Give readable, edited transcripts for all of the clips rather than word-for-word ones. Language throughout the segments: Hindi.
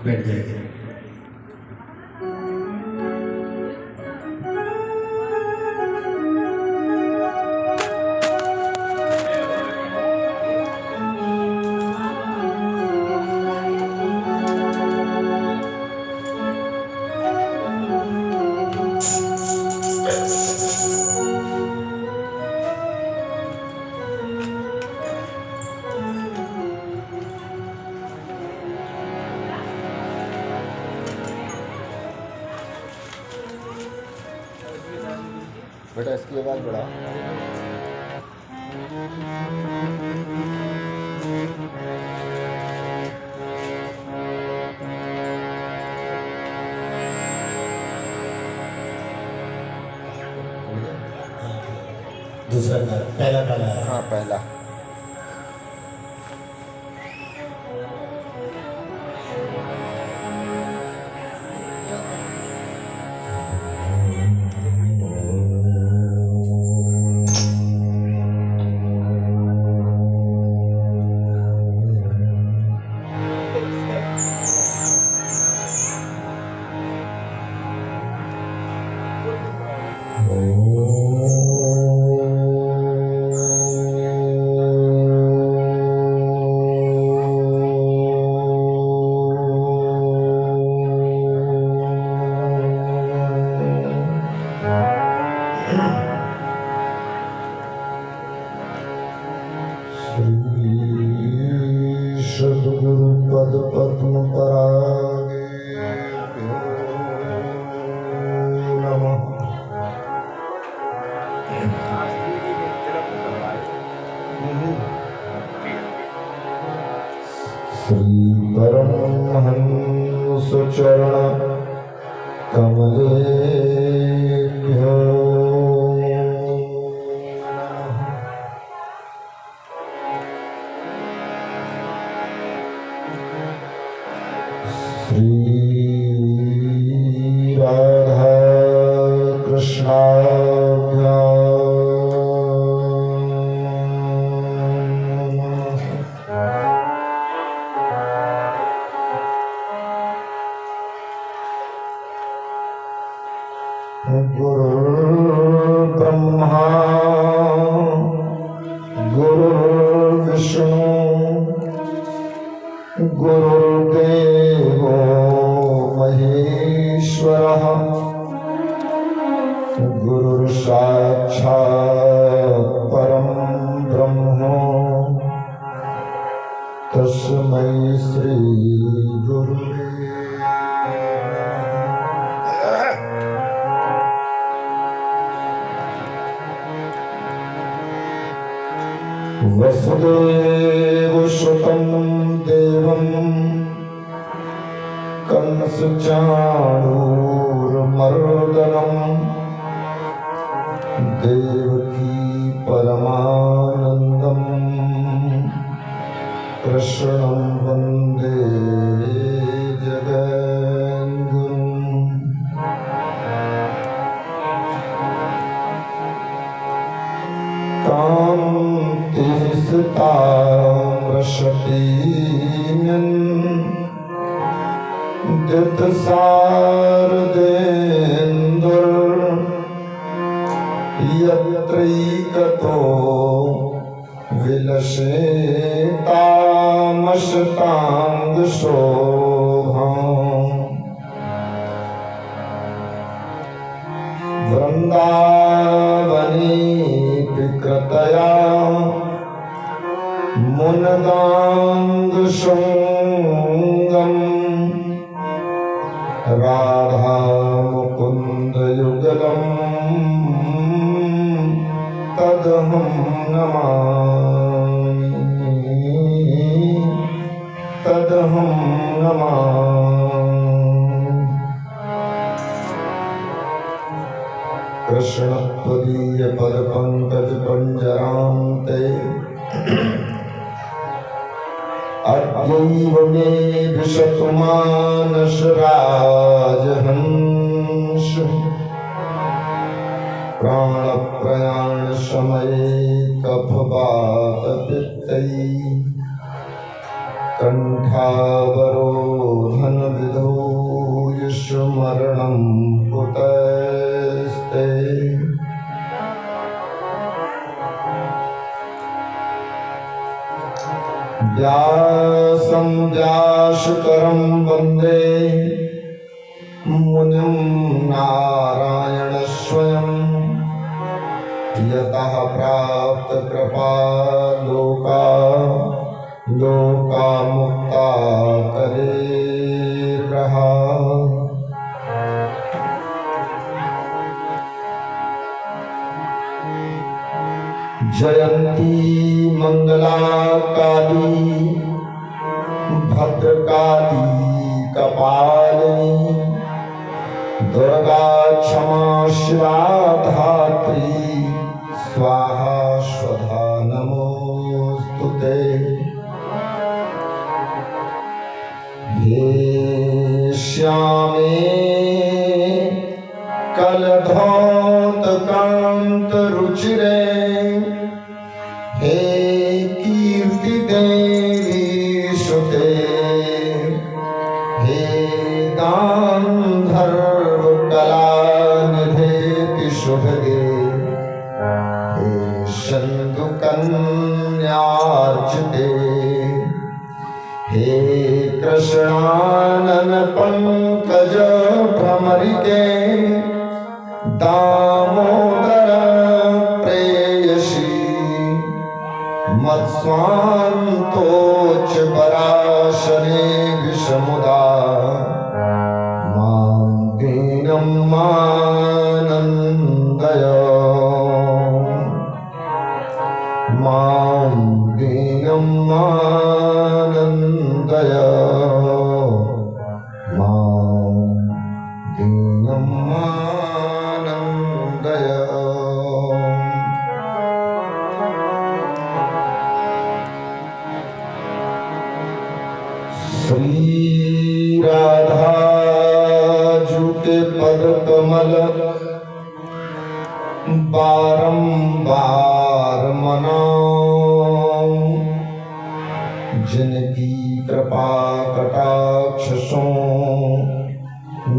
बैठ जाइए। बेटा इसकी आवाज़ बढ़ा। दूसरा पहला गाना है। हाँ पहला। सद्गुरु पद पद्म परागे नमः। श्री परमहंस चरण कमलेभ्यो श्री राधा कृष्णाभ्यां गुरुर्ब्रह्मा गुरुर्विष्णु गुरुर्देवो महेश्वरः गुरुर्साक्षात् परं ब्रह्म तस्मै श्री गुरुवे वसुदेवसुतं देवं कंसचाणूरमर्दनं देवकी परमानन्दं कृष्णं वन्दे जगद्गुरुम्। कान्तिस्ताम्रशतीनं दितसारदेन्दुर् यत्रैकतो विलसेतामशताङ्गशोभाम् वृन्दावने विकृतया मुनगाङ्गशृङ्गम् राधा मुकुन्दयुगलम् तदहं नमामि तदहं नमामि। कृष्णत्वदीय पदपङ्कज पञ्जरान्ते अद्यैव मे विशतु मानस राजहंस प्राणप्रयाण समये कफवातपित्तैः कण्ठावरोधन व्यासं व्यासकरं वन्दे मुनिं नारायण स्वयं यतः प्राप्त कृपा लोका मुक्ता करे रहा। जयंती मंगला काली भद्रकाली कपालिनी दुर्गा क्षमा शिवा धात्री स्वाहा स्वधा नमोस्तुते। हे श्यामे कलधौत कांत रुचिरे हे कीर्ति देवी सुते हे गांधर्व कला निधे शुभगे हे शंदु कन्यार्चिते हे कृष्णानन पंकज भ्रमरिके दामोदर प्रेयसी मत्स्वान्तोच पराशरे विषमुदा मां दीनं मानन्दय मां दीनं मानन्दय मां दीनं मानन्दय। श्री राधा जू के पद कमल बारंबार मनाऊं जिनकी कृपा कटाक्ष सो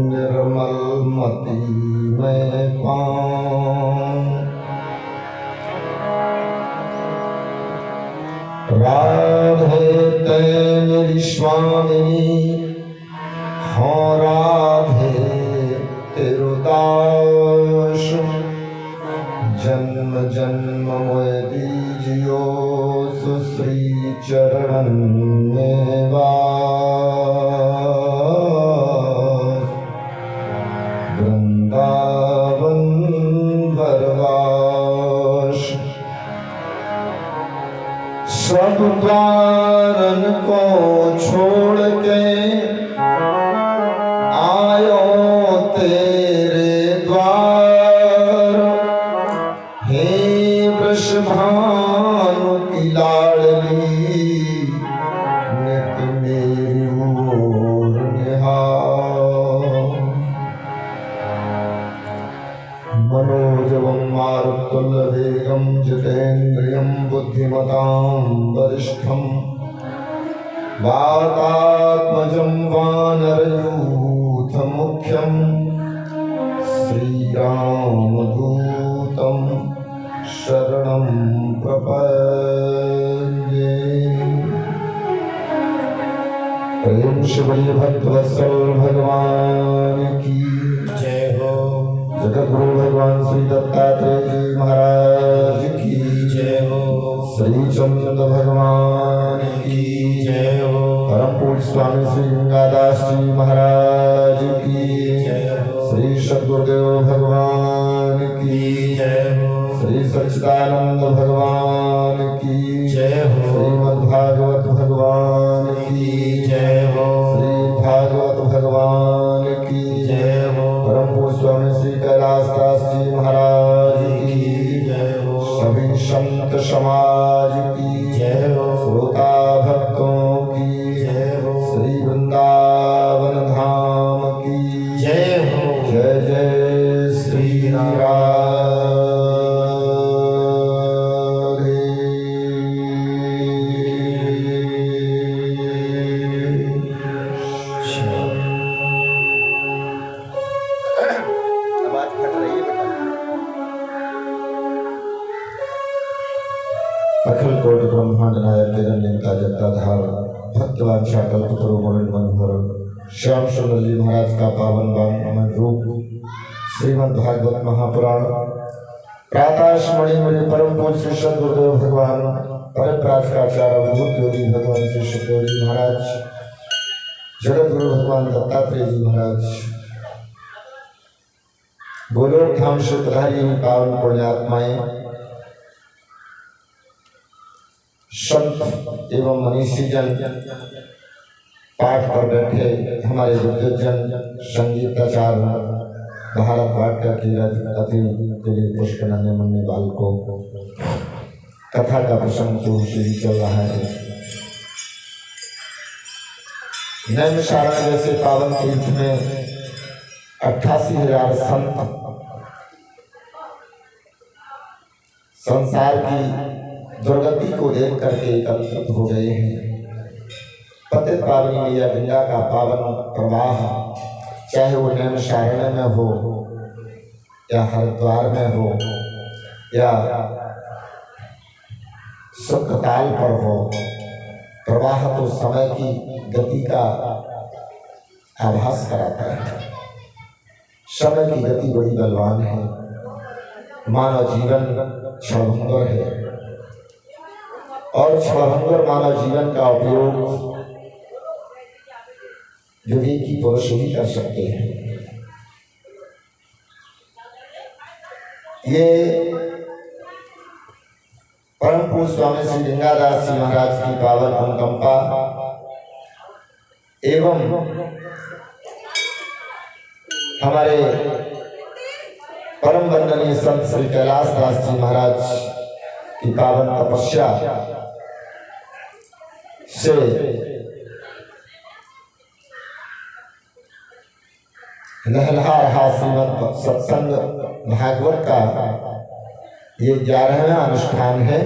निर्मल मति में पाऊं। राधे ते मेरी स्वामिनी हो राधे तेरो दास जन्म जन्म मोय दीजियो सुश्री चरणन में वास वृंदावन भरवास। सब द्वारन को छोड़ के आयो तेरे द्वार हे वृषभानु की लाडली नित मेरी ओर निहार। मनोजवं मारुतुल्यवेगं जितेन्द्रियं बुद्धिमतां वरिष्ठं वातात्मजं वानरयूथमुख्यं श्रीरामदूतं शरणं प्रपद्ये। प्रेम से बड़े भक्तवत्सल भगवान की जय हो। जगत गुरु भगवान श्री दत्तात्रेय जी महाराज की जय हो। श्री चंद्र भगवान की जय हो। परम पूज्य स्वामी श्री गंगादास जी महाराज की जय हो। श्री सद्गुरुदेव भगवान की जय हो। श्री सच्चिदानंद भगवान की जय हो। श्रीमद्भागवत भगवान की जय हो। श्री भागवत भगवान की जय हो। परम पूज्य स्वामी श्री कैलाशदास जी महाराज की जय हो। सभी संत समाज की जय हो। श्रोता भक्तों की जय हो। श्री वृंदावन धाम की जय हो। जय जय श्री राधे। आवाज फट रही है बेटा। स्वरूप मनोहर श्याम सुंदर जी महाराज का पावन वांग्मय रूप श्रीमद् भागवत महापुराण प्रातः स्मरणि मेरे परम पूज्य श्री सद्गुरुदेव भगवान परप्राचार्य भूत योगी भगवान श्री सुखदेव जी महाराज, जगत गुरु भगवान दत्तात्रेय जी महाराज, गोलोक धाम सूत्रधारी पावन पुण्यात्माएं, संत एवं मनीषी जन, पाठ पर बैठे हमारे विद्वजन, संगीताचार्य, भारत वाट्य के अति के लिए पुष्कर नन्हे बालकों, कथा का प्रसंग तो श्री चल रहा है। नैमिषारण्य जैसे पावन तीर्थ में 88,000 संत संसार की दुर्गति को देख करके एकत्रित हो गए हैं। पतित पावनी मैया गंगा का पावन प्रवाह, चाहे वो नैमिषारण्य में हो या हरिद्वार में हो या सुखताल पर हो, प्रवाह तो समय की गति का आभास कराता है। समय की गति बड़ी बलवान है। मानव जीवन क्षणभंगुर है और क्षणभंगुर मानव जीवन का उपयोग विवेकी पुरुष ही कर सकते हैं। ये परम पूज्य स्वामी श्री गंगादास जी महाराज की पावन अनुकंपा एवं हमारे परम वंदनीय संत श्री कैलाश दास जी महाराज की पावन तपस्या से लहलहा रहा श्रीमद् सत्संग भागवत का ये 11वां अनुष्ठान है।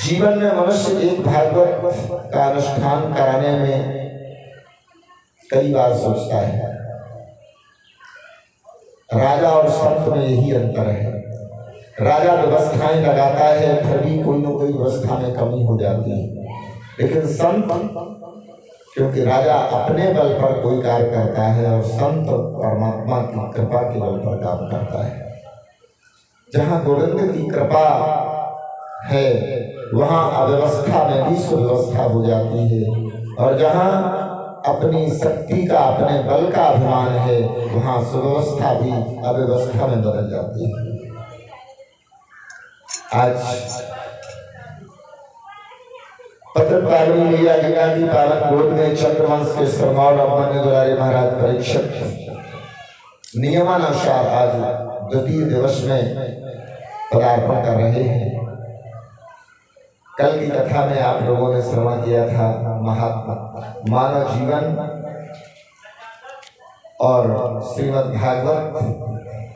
जीवन में मनुष्य एक भागवत का अनुष्ठान कराने में कई बार सोचता है। राजा और संत में यही अंतर है। राजा व्यवस्थाएं लगाता है, फिर भी कोई न कोई व्यवस्था में कमी हो जाती है, लेकिन संत, क्योंकि राजा अपने बल पर कोई कार्य करता है और संत परमात्मा की कृपा के बल पर काम करता है। जहाँ गोविंद की कृपा है वहाँ अव्यवस्था में भी सुव्यवस्था हो जाती है, और जहाँ अपनी शक्ति का, अपने बल का अभिमान है, वहाँ सुव्यवस्था भी अव्यवस्था में बदल जाती है। आज पत्र पावनी मैया गंगा की पावन गोद में चंद्रवंश के सरमौर अभिमन्यु दुलारी महाराज परीक्षक नियमानुसार आज द्वितीय दिवस में पदार्पण कर रहे हैं। कल की कथा में आप लोगों ने श्रवण किया था महात्मा मानव जीवन और श्रीमद् भागवत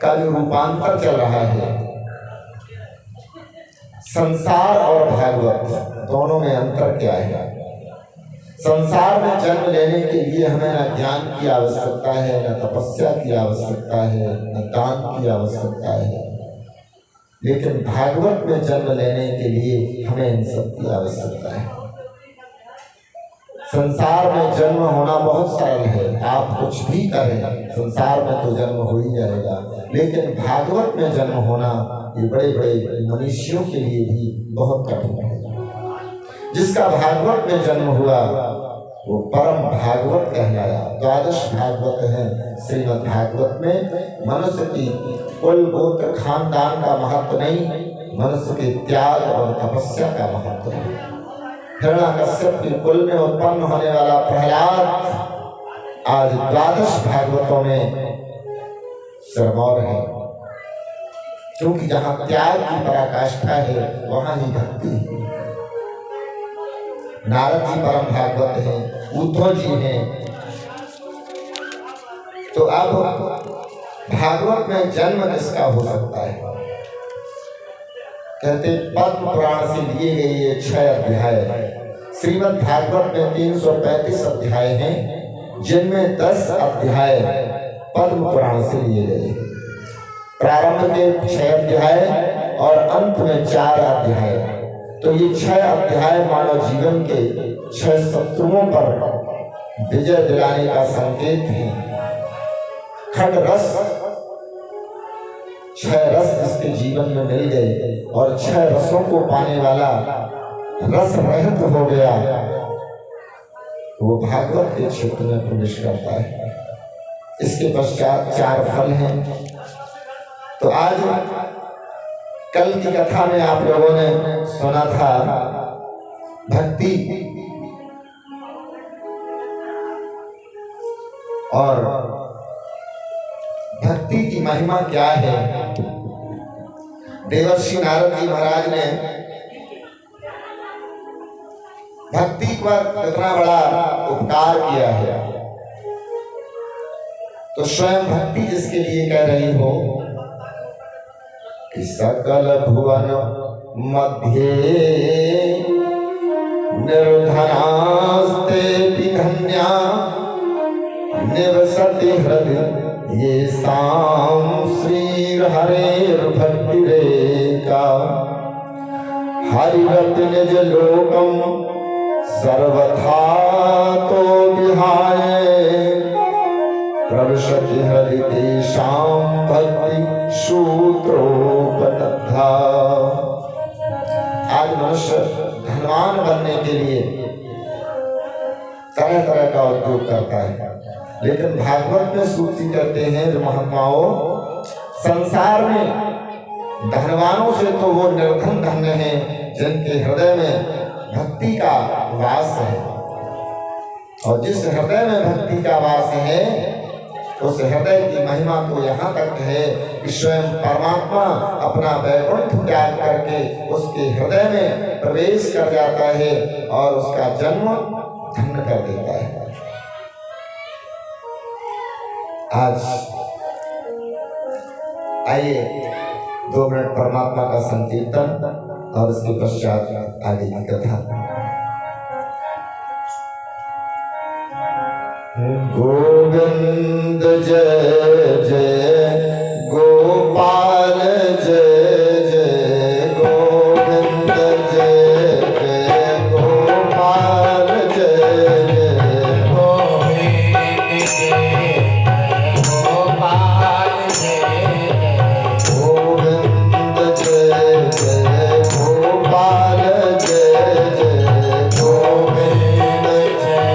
का जो रूपांतर चल रहा है। संसार और भागवत दोनों में अंतर क्या है? संसार में जन्म लेने के लिए हमें न ज्ञान की आवश्यकता है, न तपस्या की आवश्यकता है, न दान की आवश्यकता है, लेकिन भागवत में जन्म लेने के लिए हमें इन सब की आवश्यकता है। संसार में जन्म होना बहुत सरल है, आप कुछ भी करें संसार में तो जन्म हो ही जाएगा, लेकिन भागवत में जन्म होना ये बड़े बड़े मनुष्यों के लिए भी बहुत कठिन है। जिसका भागवत में जन्म हुआ वो परम भागवत कहलाया। 12 भागवत हैं श्रीमद् भागवत में। मनुष्य की कुल गोत्र खानदान का महत्व नहीं, मनुष्य के त्याग और तपस्या का महत्व है। हिरण्यकश्यप के कुल में उत्पन्न होने वाला प्रहलाद आज 12 भागवतों में सिरमौर है, क्योंकि जहाँ त्याग की पराकाष्ठा है वहाँ ही भक्ति है। नारद जी परम भागवत हैं, उद्धव जी हैं। तो अब भागवत में जन्म किसका हो सकता है? कहते पद्म पुराण से लिए गए ये 6 अध्याय, श्रीमद् भागवत में 335 अध्याय हैं, जिनमें 10 अध्याय पद्म पुराण से लिए गए। प्रारंभ के 6 अध्याय और अंत में 4 अध्याय। तो ये 6 अध्याय मानव जीवन के छह शत्रुओं पर विजय दिलाने का संकेत है। खड रस, छह रस जिसके जीवन में मिल गए और छह रसों को पाने वाला रस रहित हो गया, वो भागवत के क्षेत्र में प्रवेश करता है। इसके पश्चात चार फल हैं। तो आज कल की कथा में आप लोगों ने सुना था भक्ति और भक्ति की महिमा क्या है। देवर्षि नारद जी महाराज ने भक्ति पर इतना बड़ा उपकार किया है, तो स्वयं भक्ति जिसके लिए कह रही हो कि सकल भुवन मध्य निर्धनास्ते धन्या निवसति हृदय ये साम श्री हरेर भक्ति रेका हरिरत निज लोकम सर्वथा तो विहाय प्रविशति हृदय तेषां भक्ति सूत्रोपतद्धा। आज मनुष्य धनवान बनने के लिए तरह तरह का उद्योग करता है, लेकिन भागवत में सूची कहते हैं जो महात्माओं, संसार में धनवानों से तो वो निर्धन धन्य हैं जिनके हृदय में भक्ति का वास है। और जिस हृदय में भक्ति का वास है उस हृदय की महिमा तो यहाँ तक है कि स्वयं परमात्मा अपना वैकुंठ त्याग करके उसके हृदय में प्रवेश कर जाता है और उसका जन्म धन्य कर देता है। आज आइए 2 मिनट परमात्मा का संकीर्तन और उसके पश्चात आगे की कथा। गोविंद जय जय गोपाल जय जय गोविंद जय जय गोपाल जय जय गोविंद जय गोपाल जय गोविंद जय जय गोपाल जय जय गोविंद जय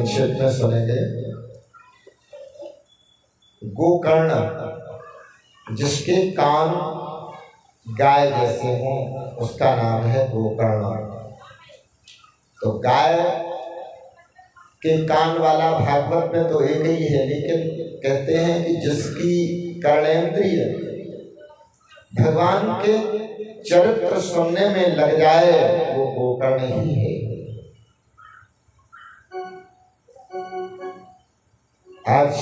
संक्षेप में सुनेंगे। गोकर्ण, जिसके कान गाय जैसे हों उसका नाम है गोकर्ण। तो गाय के कान वाला भागवत में तो एक ही है, लेकिन कहते हैं कि जिसकी कर्णेंद्रिय भगवान के चरित्र सुनने में लग जाए वो गोकर्ण ही है। आज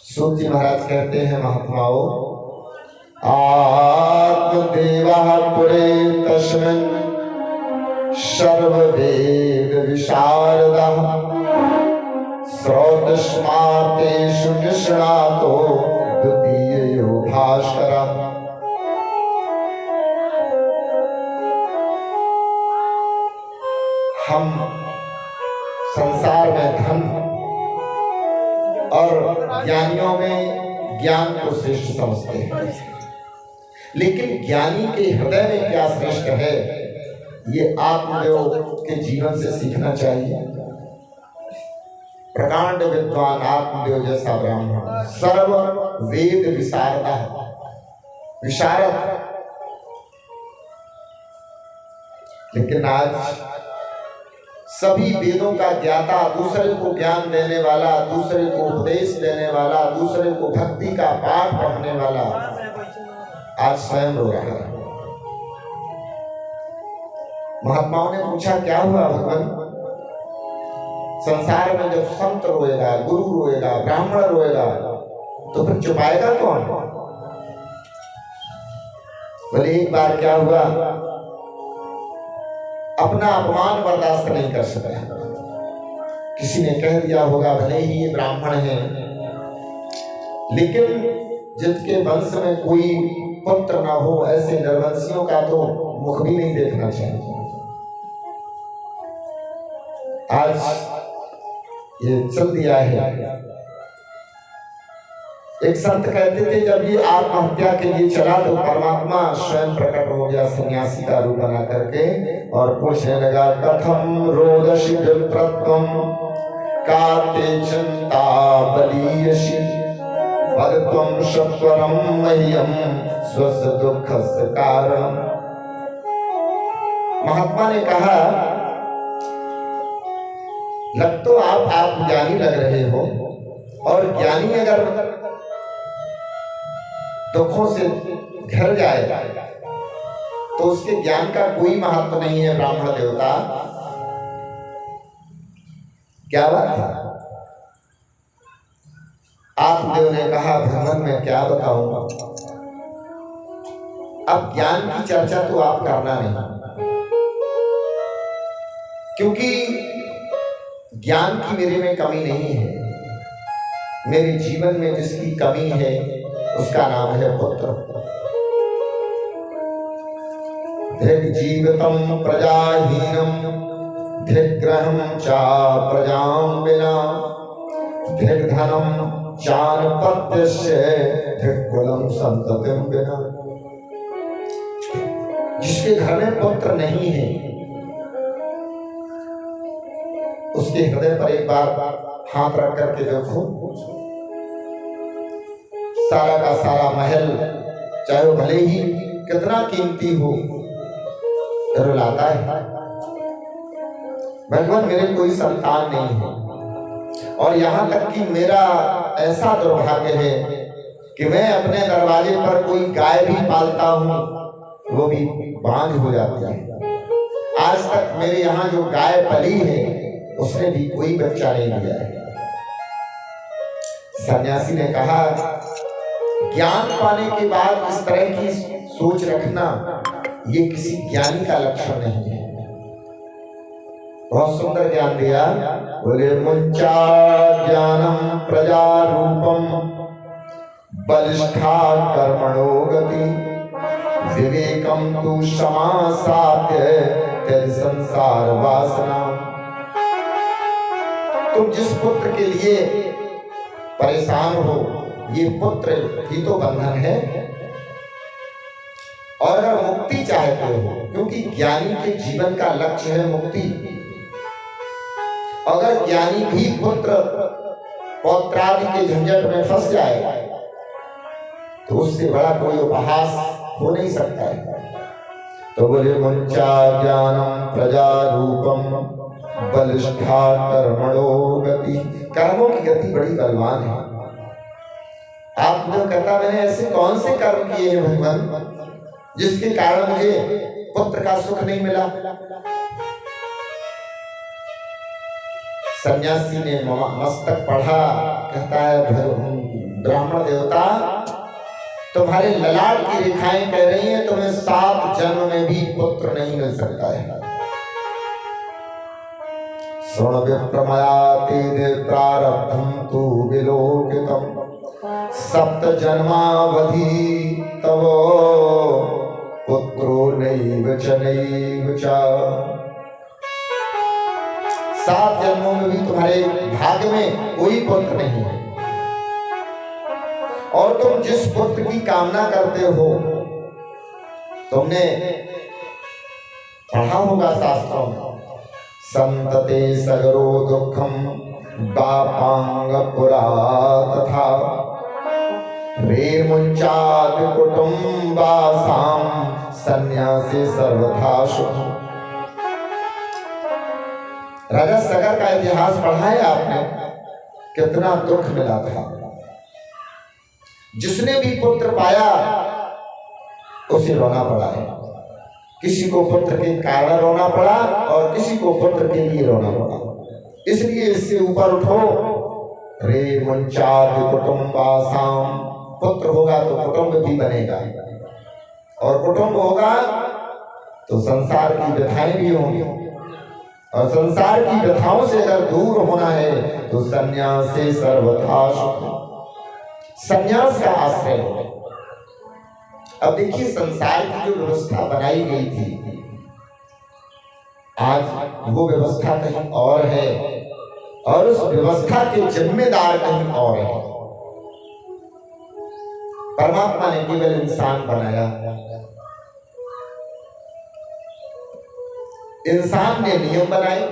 सूत जी महाराज कहते हैं महात्माओं, आत्मदेवः पुरे तस्मिन् सर्ववेद विशारदः श्रोतस्मार्तेषु निष्णातो द्वितीयो भास्करः। हम संसार में धन और ज्ञानियों में ज्ञान को श्रेष्ठ समझते हैं, लेकिन ज्ञानी के हृदय में क्या श्रेष्ठ है ये आत्मदेव के जीवन से सीखना चाहिए। प्रकांड विद्वान आत्मदेव जैसा ब्राह्मण, सर्व वेद विशारदा, विशारद। लेकिन आज सभी वेदों का ज्ञाता, दूसरे को ज्ञान देने वाला, दूसरे को उपदेश देने वाला, दूसरे को भक्ति का पाठ पढ़ने वाला आज स्वयं रो रहा है। महात्माओं ने पूछा क्या हुआ भगवान? संसार में जब संत रोएगा, गुरु रोएगा, ब्राह्मण रोएगा तो फिर चुपाएगा कौन? बोले एक बार क्या हुआ, अपना अपमान बर्दाश्त नहीं कर सका। किसी ने कह दिया होगा भले ही ये ब्राह्मण है, लेकिन जिसके वंश में कोई पुत्र ना हो, ऐसे निर्वंशियों का तो मुख भी नहीं देखना चाहिए। आज ये चल दिया है। एक संत कहते थे जब ये आत्महत्या के लिए चला तो परमात्मा स्वयं प्रकट हो गया सन्यासी का रूप बना करके और पूछने लगा, कथम रोदसी विप्रत्वम काते चिंता बलीयसी पदत्वम सत्वरम मह्यम स्वस्य दुःखस्य कारणम। महात्मा ने कहा, लग तो आप ज्ञानी लग रहे हो, और ज्ञानी अगर दुखों से घिर जाए तो उसके ज्ञान का कोई महत्व नहीं है। ब्राह्मण देवता क्या बात है? आत्मदेव ने कहा, भगवान मैं क्या बताऊंगा, अब ज्ञान की चर्चा तो आप करना नहीं, क्योंकि ज्ञान की मेरे में कमी नहीं है। मेरे जीवन में जिसकी कमी है उसका नाम है पुत्र। धिक जीवितम प्रजाहीनम धिग्रहम चा प्रजाम बिना धिक धनम चानपत्यस्य धिक कुलम संततिम बिना। जिसके घर में पुत्र नहीं है उसके हृदय पर एक बार हाथ रख करके देखो, सारा का सारा महल चाहे वो भले ही कितना कीमती हो रुलाता है। भगवान मेरे कोई संतान नहीं है, और यहाँ तक कि मेरा ऐसा दुर्भाग्य है कि मैं अपने दरवाजे पर कोई गाय भी पालता हूँ वो भी बांझ हो जाती है। आज तक मेरे यहाँ जो गाय पली है उसने भी कोई बच्चा नहीं दिया है। सन्यासी ने कहा, ज्ञान पाने के बाद इस तरह की सोच रखना ये किसी ज्ञानी का लक्षण नहीं है। बहुत सुंदर ज्ञान दिया, बोले मुंचा ज्ञानम प्रजा रूपम बलिष्ठा कर्मणो गति विवेकम तु समासाद्य तेरे संसार वासना। तुम जिस पुत्र के लिए परेशान हो ये पुत्र ही तो बंधन है, और अगर मुक्ति चाहते हो, क्योंकि ज्ञानी के जीवन का लक्ष्य है मुक्ति, अगर ज्ञानी भी पुत्र पौत्रादि के झंझट में फंस जाए तो उससे बड़ा कोई उपहास हो नहीं सकता है। तो बोले मुंचा ज्ञानम प्रजा रूपम बलिष्ठा कर्मणो गति। कर्मों की गति बड़ी बलवान है। आप जो कहता मैंने ऐसे कौन से कर्म किए हैं भगवान जिसके कारण मुझे पुत्र का सुख नहीं मिला। सन्यासी ने मस्तक पढ़ा, कहता है ब्राह्मण देवता तुम्हारे ललाट की रेखाएं कह रही हैं तुम्हें 7 जन्म में भी पुत्र नहीं मिल सकता है। श्रवण विप्रमयाति प्रारब्धम तु विलोकितम 7 जन्मावधि तव पुत्रो नैव च नैव च। 7 जन्मों में भी तुम्हारे भाग्य में कोई पुत्र नहीं है और तुम जिस पुत्र की कामना करते हो तुमने पढ़ा होगा शास्त्रों में संतते सगरो दुखम बापांग पुरा तथा रे मुंचाद कुटुंबासाम सन्यासी सर्वथा सुख। राजा सगर का इतिहास पढ़ा है आपने, कितना दुख मिला था। जिसने भी पुत्र पाया उसे रोना पड़ा है। किसी को पुत्र के कारण रोना पड़ा और किसी को पुत्र के लिए रोना पड़ा। इसलिए इससे ऊपर उठो। रे मुंचाद कुटुंबासाम, पुत्र होगा तो कुटुंब भी बनेगा और कुटुंब होगा तो संसार की व्यथाएं भी होंगी और संसार की व्यथाओं से अगर दूर होना है तो संन्यास से सर्वथा सुख, संन्यास का आश्रय हो। अब देखिए संसार की जो व्यवस्था बनाई गई थी आज वो व्यवस्था कहीं और है और उस व्यवस्था के जिम्मेदार कहीं और है। परमात्मा ने केवल इंसान बनाया, इंसान ने नियम बनाए,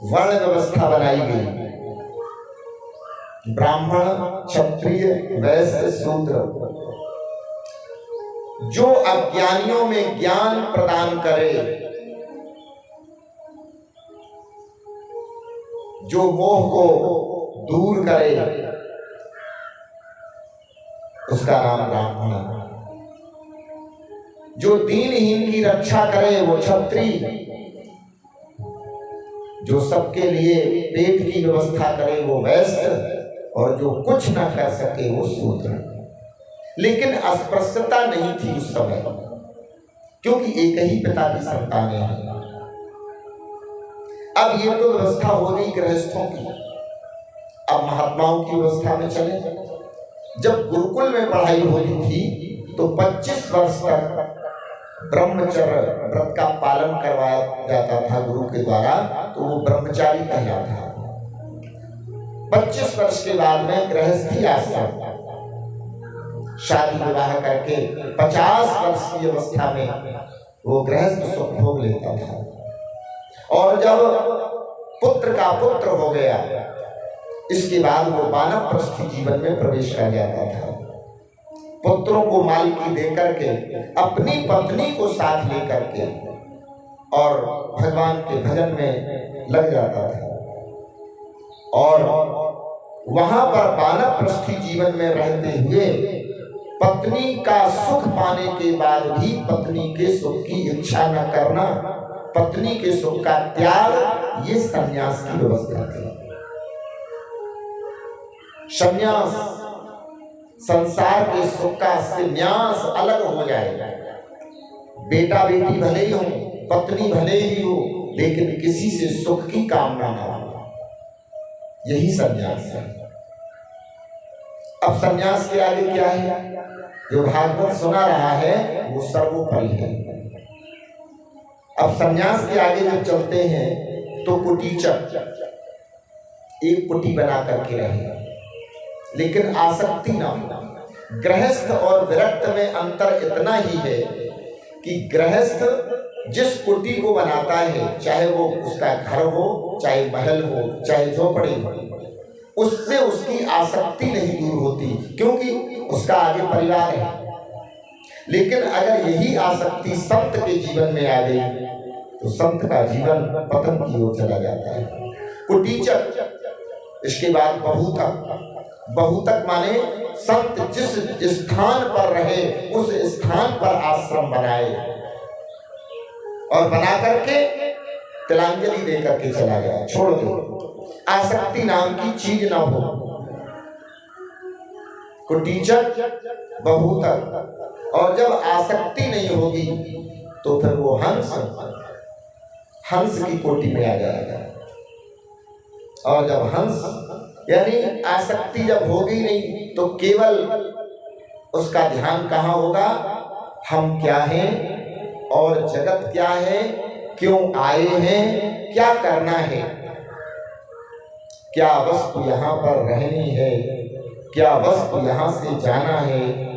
वर्ण व्यवस्था बनाई गई। ब्राह्मण क्षत्रिय वैश्य शूद्र, जो अज्ञानियों में ज्ञान प्रदान करे, जो मोह को दूर करे, उसका नाम ब्राह्मण है। जो दीनहीन की रक्षा करे वो क्षत्रिय, जो सबके लिए पेट की व्यवस्था करे वो वैश्य और जो कुछ ना कर सके वो शूद्र। लेकिन अस्पृश्यता नहीं थी उस समय, क्योंकि एक ही पिता की संतानें हैं। अब ये तो व्यवस्था हो गई गृहस्थों की, अब महात्माओं की व्यवस्था में चले। जब गुरुकुल में पढ़ाई होती थी तो 25 वर्ष तक ब्रह्मचर्य व्रत का पालन करवाया जाता था गुरु के द्वारा, तो वो ब्रह्मचारी कहलाता था। 25 वर्ष के बाद में गृहस्थी आश्रम, शादी विवाह करके 50 वर्ष की अवस्था में वो गृहस्थ सुख भोग लेता था। और जब पुत्र का पुत्र हो गया, इसके बाद वो वानप्रस्थी जीवन में प्रवेश कर जाता था। पुत्रों को मालिकी देकर के, अपनी पत्नी को साथ लेकर के और भगवान के भजन में लग जाता था। और वहां पर वानप्रस्थी जीवन में रहते हुए पत्नी का सुख पाने के बाद भी पत्नी के सुख की इच्छा न करना, पत्नी के सुख का त्याग, ये संन्यास की व्यवस्था थी। संन्यास संसार के सुख का संन्यास अलग हो जाएगा। बेटा बेटी भले ही हो, पत्नी भले ही हो, लेकिन किसी से सुख की कामना न हो, यही संन्यास है। अब संन्यास के आगे क्या है? जो भागवत सुना रहा है वो सर्वोपरि है। अब संन्यास के आगे जब चलते हैं तो कुटीचक, एक कुटी बना करके रहे, लेकिन आसक्ति ना हो। गृहस्थ और विरक्त में अंतर इतना ही है कि गृहस्थ जिस कुटी को बनाता है, चाहे वो उसका घर हो, चाहे महल हो, चाहे झोपड़ी हो, उससे उसकी आसक्ति नहीं दूर होती, क्योंकि उसका आगे परिवार है। लेकिन अगर यही आसक्ति संत के जीवन में आ गई तो संत का जीवन पतन की ओर चला जाता है। कुटीचक, इसके बाद बहुतक। बहुतक माने संत जिस स्थान पर रहे उस स्थान पर आश्रम बनाए और बना करके तिलांजलि दे करके चला गया, छोड़ दे, आसक्ति नाम की चीज ना हो। कुटीचक, बहुतक। और जब आसक्ति नहीं होगी तो फिर वो हंस की कोटि में आ जाएगा। और जब हंस यानी आसक्ति जब होगी नहीं तो केवल उसका ध्यान कहाँ होगा, हम क्या हैं और जगत क्या है, क्यों आए हैं, क्या करना है, क्या वस्तु यहाँ पर रहनी है, क्या वस्तु यहाँ से जाना है।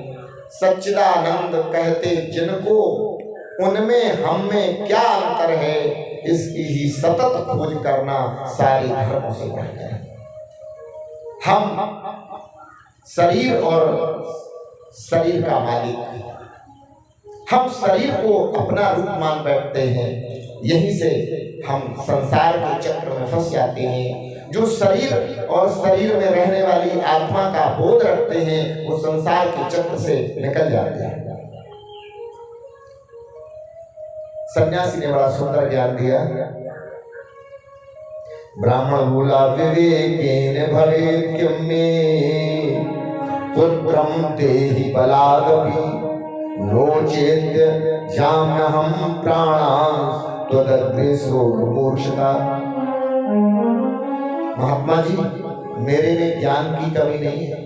सच्चिदानंद कहते जिनको, उनमें हम में क्या अंतर है, इसकी ही सतत खोज करना सारे धर्मों से बढ़कर है। हम शरीर और शरीर का मालिक, हम शरीर को अपना रूप मान बैठते हैं, यहीं से हम संसार के चक्र में फंस जाते हैं। जो शरीर और शरीर में रहने वाली आत्मा का बोध रखते हैं वो संसार के चक्र से निकल जाते हैं। सन्यासी ने बड़ा सुंदर ज्ञान दिया। ब्राह्मण बोला विवेकेन भवेत् किं मे पुत्रं देहि बलादपि नोचेत् जाम्यहं प्राणान् त्वदग्रेसो मूर्छता। महात्मा जी, मेरे में ज्ञान की कमी नहीं है,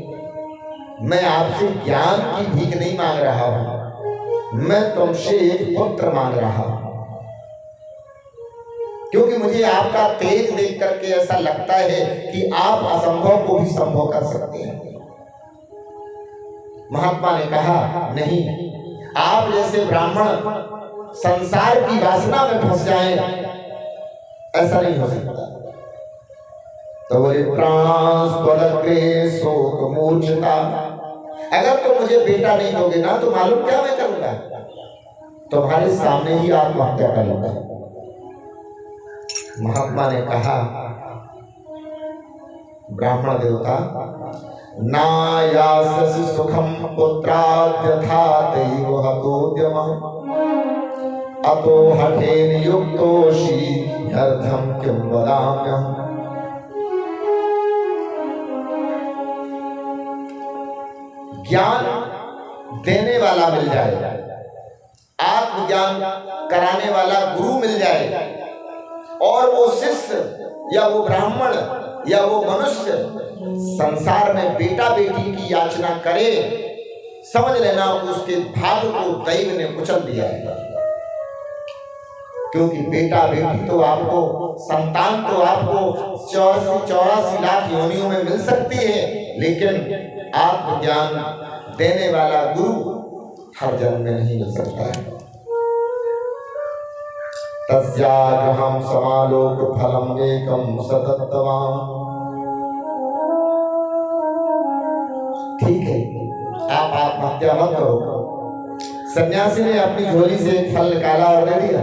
मैं आपसे ज्ञान की भीख नहीं मांग रहा हूं, मैं तुमसे एक पुत्र मांग रहा हूं, क्योंकि मुझे आपका तेज देख करके ऐसा लगता है कि आप असंभव को भी संभव कर सकते हैं। महात्मा ने कहा, नहीं, आप जैसे ब्राह्मण संसार की वासना में फंस जाएं, ऐसा नहीं हो सकता। तो बोले प्राणास्पदग्रे शोक मूर्छता, अगर तुम मुझे बेटा नहीं दोगे ना तो मालूम क्या मैं करूंगा, तुम्हारे सामने ही आत्महत्या करूंगा। महात्मा ने कहा, ब्राह्मण देवता, नायाससि सुखम पुत्राद्यथा दैव हतोद्यमः अतो हठेन युक्तोषि ह्यर्थं किं वदाम्यहम्। ज्ञान देने वाला मिल जाए, आत्मज्ञान कराने वाला गुरु मिल जाए, और वो शिष्य या वो ब्राह्मण या वो मनुष्य संसार में बेटा बेटी की याचना करे, समझ लेना उसके भाग को दैव ने कुचल दिया है। क्योंकि बेटा बेटी तो आपको, संतान तो आपको 84 लाख योनियों में मिल सकती है, लेकिन आत्मज्ञान देने वाला गुरु हर जन्म में नहीं मिल सकता है। तस्याग्रहं समालोक फलम एकम सततवाम। ठीक है, आप आत्महत्या मत करो। सन्यासी ने अपनी झोली से एक फल निकाला और दे दिया।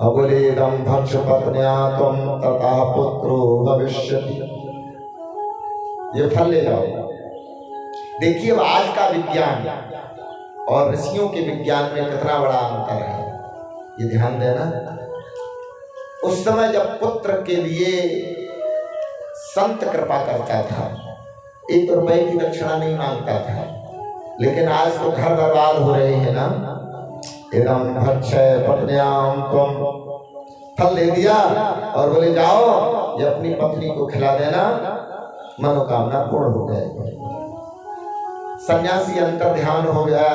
अबुलेदम भक्ष पत्न्या त्वं ततः पुत्रो भविष्यति। ये फल ले जाओ। देखिए अब आज का विज्ञान और ऋषियों के विज्ञान में कितना बड़ा अंतर है, ये ध्यान देना। उस समय जब पुत्र के लिए संत कृपा करता था, 1 रुपए की दक्षिणा नहीं मांगता था, लेकिन आज तो घर बर्बाद हो रहे हैं ना। इदम भक्षय पत्न्याम त्वं, फल ले दिया और बोले जाओ ये अपनी पत्नी को खिला देना, मनोकामना पूर्ण हो जाएगी। सन्यासी अंतर ध्यान हो गया।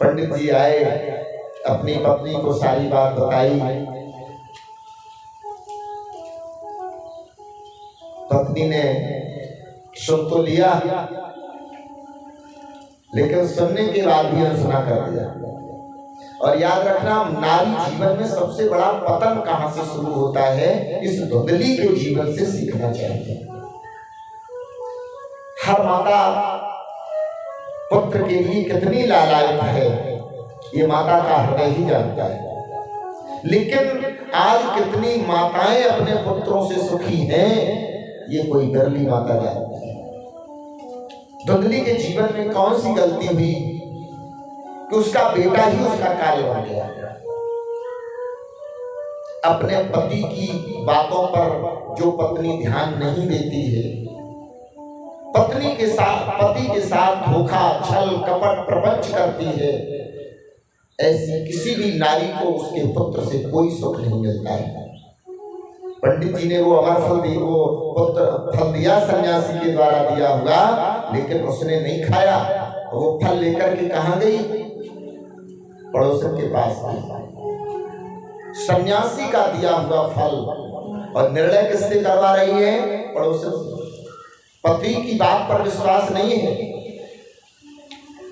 पंडित जी आए, अपनी पत्नी को सारी बात बताई। पत्नी ने सुन तो लिया, लेकिन सुनने के बाद भी अनसुना कर दिया और याद रखना, नारी जीवन में सबसे बड़ा पतन कहां से शुरू होता है, इस धुंधली के जीवन से सीखना चाहिए। हर माता पुत्र के लिए कितनी लालायित है, ये माता का हृदय ही जानता है। लेकिन आज कितनी माताएं अपने पुत्रों से सुखी हैं, ये कोई गरली माता जानती है। धुंधली के जीवन में कौन सी गलती हुई कि उसका बेटा ही उसका काल बन गया। अपने पति की बातों पर जो पत्नी ध्यान नहीं देती है, पति के साथ धोखा, छल, कपट, प्रपंच करती है, ऐसी किसी भी नारी को उसके पुत्र से कोई सुख नहीं मिलता है। पंडित जी ने वो अमर फल दी, वो पुत्र फल दिया सन्यासी के द्वारा दिया हुआ, लेकिन उसने नहीं खाया। वो फल लेकर के कहां गई? पड़ोसन के पास गई। सन्यासी का दिया हुआ फल, और निर्णय किससे करवा रही है? पड़ोसन से। पति की बात पर विश्वास नहीं है।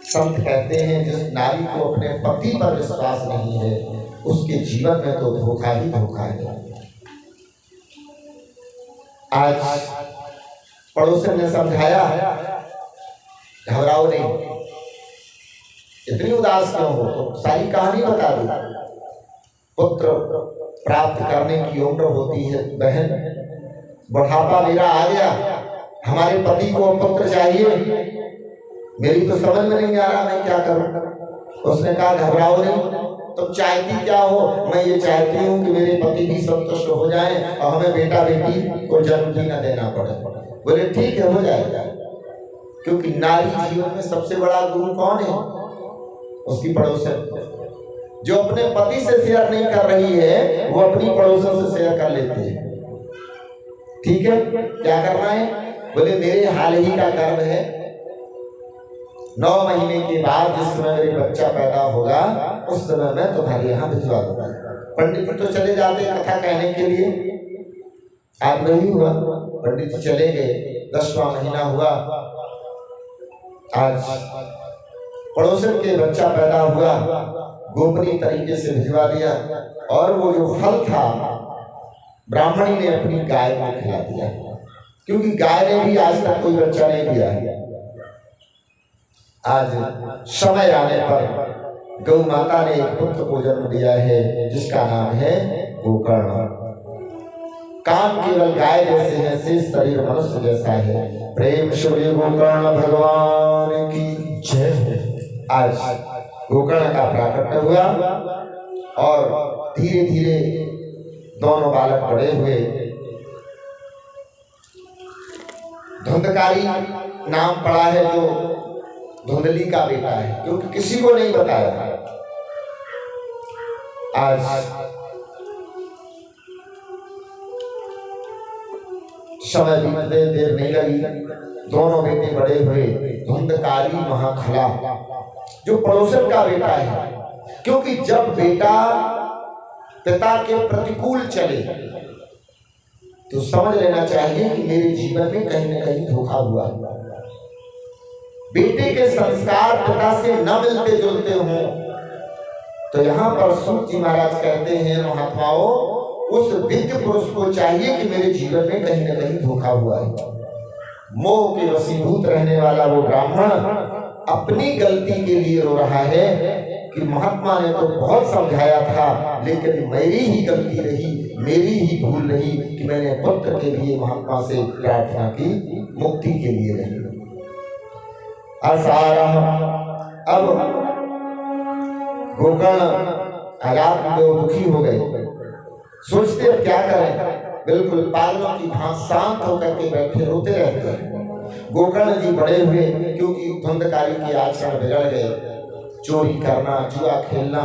संत कहते हैं, जिस नारी को अपने पति पर विश्वास नहीं है, उसके जीवन में तो धोखा ही धोखा है। आज पड़ोसन ने समझाया, घबराओ नहीं, इतनी उदास क्यों हो, तो सारी कहानी बता दो। पुत्र प्राप्त करने की उम्र होती है बहन, बुढ़ापा मेरा आ गया, हमारे पति को पुत्र चाहिए, मेरी तो समझ में नहीं आ रहा मैं क्या करूं। उसने कहा, घबराओ नहीं, तुम चाहती क्या हो? मैं ये चाहती हूँ कि मेरे पति भी संतुष्ट हो जाएं और हमें बेटा बेटी को जन्म भी न देना पड़े। बोले ठीक है, हो जाएगा। क्योंकि नारी जीवन में सबसे बड़ा गुरु कौन है? उसकी पड़ोसन। जो अपने पति से शेयर नहीं कर रही है, वो अपनी पड़ोसन से शेयर कर लेती है। ठीक है, क्या करना है? बोले मेरे हाल ही का कर्म है, 9 महीने के बाद जिस समय मेरे बच्चा पैदा होगा, उस समय मैं तुम्हारे यहाँ भिजवा दूंगा। पंडित जी तो चले जाते कथा कहने के लिए, आज नहीं हुआ। पंडित जी चले गए, 10वां महीना हुआ, आज पड़ोसन के बच्चा पैदा हुआ, गोपनीय तरीके से भिजवा दिया, और वो जो फल था ब्राह्मणी ने अपनी गाय को खिला दिया, क्योंकि गाय ने भी आज तक कोई बच्चा नहीं दिया है। आज समय आने पर गौ माता ने एक पुत्र को जन्म दिया है, जिसका नाम है गोकर्ण। काम केवल गाय जैसे है, शेष शरीर मनुष्य जैसा है। प्रेम श्री गोकर्ण भगवान की जय। आज गोकर्ण का प्राकट्य हुआ, और धीरे धीरे दोनों बालक बड़े हुए। धुंधकारी नाम पड़ा है, जो धुंधली का बेटा है, क्योंकि किसी को नहीं बताया। आज समय बीतते देर नहीं लगी, दोनों बेटे बड़े हुए। धुंधकारी महाखला जो पड़ोसन का बेटा है, क्योंकि जब बेटा पिता के प्रतिकूल चले तो समझ लेना चाहिए कि मेरे जीवन में कहीं न कहीं धोखा हुआ। बेटे के संस्कार पिता से न मिलते जुलते हों, तो यहाँ पर सूत जी महाराज कहते हैं, महात्माओं, उस विज्ञ पुरुष को चाहिए कि मेरे जीवन में कहीं न कहीं धोखा हुआ है। मोह के वशीभूत रहने वाला वो ब्राह्मण अपनी गलती के लिए रो रहा है कि महात्मा ने तो बहुत समझाया था, लेकिन मेरी ही गलती रही, मेरी ही भूल रही कि मैंने पुत्र के लिए महात्मा से प्रार्थना की, मुक्ति के लिए नहीं। अब गोकर्ण हालात में दुखी हो गए, सोचते अब क्या करें, बिल्कुल पागलों की भांति शांत होकर के बैठे रोते रहते हैं। गोकर्ण जी बड़े हुए, क्योंकि धुंधकारी के आचरण बिगड़ गए, चोरी करना, जुआ खेलना,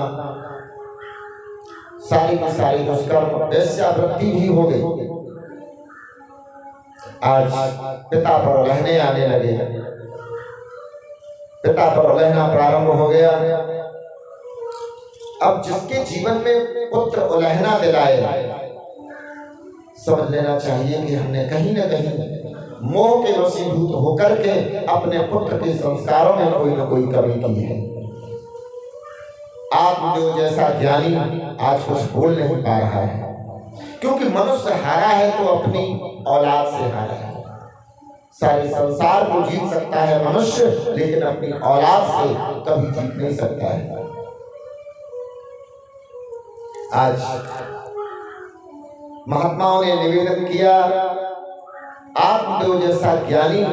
सारे के सारे दुष्कर्म, वेश्यावृत्ति भी हो गई। आज पिता पर उलहने आने लगे, पिता पर उलहना प्रारंभ हो गया। अब जिसके जीवन में पुत्र उलहना दिलाए, समझ लेना चाहिए कि हमने कहीं न कहीं मोह के वशीभूत होकर के अपने पुत्र के संस्कारों में कोई न कोई कमी की है। आत्मदेव जैसा ज्ञानी आज कुछ बोल नहीं पा रहा है, क्योंकि मनुष्य हारा है तो अपनी औलाद से हारा है। सारे संसार को जीत सकता है मनुष्य, लेकिन अपनी औलाद से कभी जीत नहीं सकता है। आज महात्माओं ने निवेदन किया, आत्मदेव जैसा ज्ञानी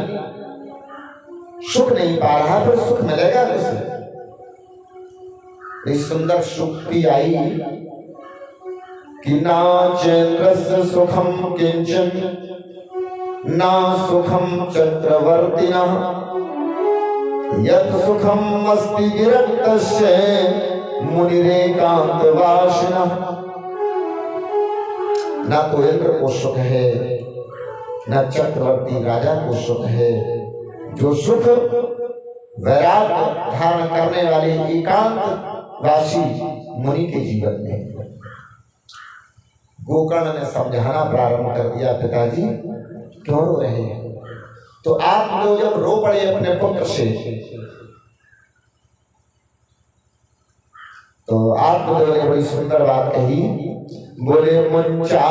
सुख नहीं पा रहा, पर सुख मिलेगा कैसे? इस सुंदर सुक्ति आई कि ना चैन्द्रस्य सुखम किंचन ना सुखम चक्रवर्तिनः यत् सुखम अस्ति विरक्तस्य मुनिरेकांतवासिनः। ना तो इंद्र को सुख है, न चक्रवर्ती राजा को सुख है। जो सुख वैराग्य धारण करने वाले एकांत वासी मुनि के जीवन में। गोकर्ण ने समझाना प्रारंभ कर दिया, पिताजी क्यों रो रहे हैं? तो आप लोग जब रो पड़े अपने पुत्र से, तो आप लोगों ने बड़ी सुंदर बात कही, बोले मुंचा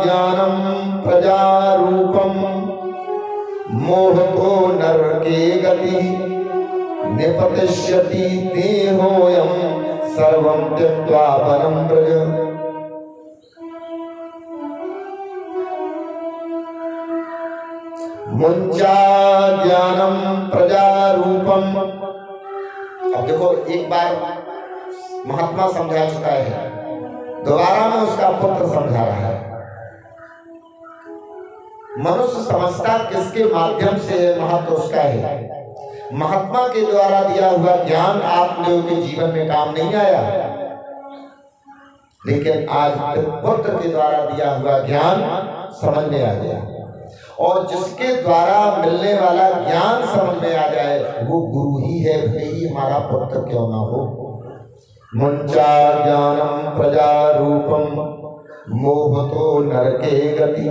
ज्ञानम प्रजा रूपम मोहतो नरके गति निपतिष्यति देहोयम सर्वं त्यक्त्वा वनं व्रज। मुंचा ज्ञानम प्रजा रूपम। अब देखो, एक बार महात्मा समझा चुका है, दोबारा में उसका पुत्र समझा रहा है। मनुष्य समझता किसके माध्यम से है, महत्व उसका है। महात्मा के द्वारा दिया हुआ ज्ञान आप लोगों के जीवन में काम नहीं आया, लेकिन आज पुत्र के द्वारा दिया हुआ ज्ञान समझ में आ गया। और जिसके द्वारा मिलने वाला ज्ञान समझ में आ जाए वो गुरु ही है, भले ही हमारा पुत्र क्यों ना हो। मुंचा ज्ञानम प्रजा रूपम मोहतो नरके गति।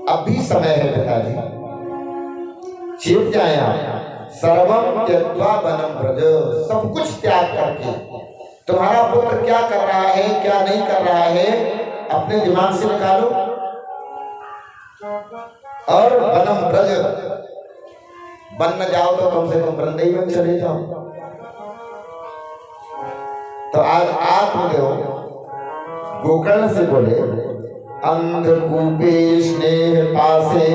अभी समय है पिताजी, चेत जाए आप। सर्वम त्यक्त्वा वनं व्रज। सब कुछ त्याग करके, तुम्हारा पुत्र क्या कर रहा है क्या नहीं कर रहा है अपने दिमाग से निकालो, और वनं व्रज। बन न जाओ तो कम से कम वृंदावन चले जाओ। तो आज आत्मदेव गोकर्ण से बोले, अंधकूपे स्नेह पासे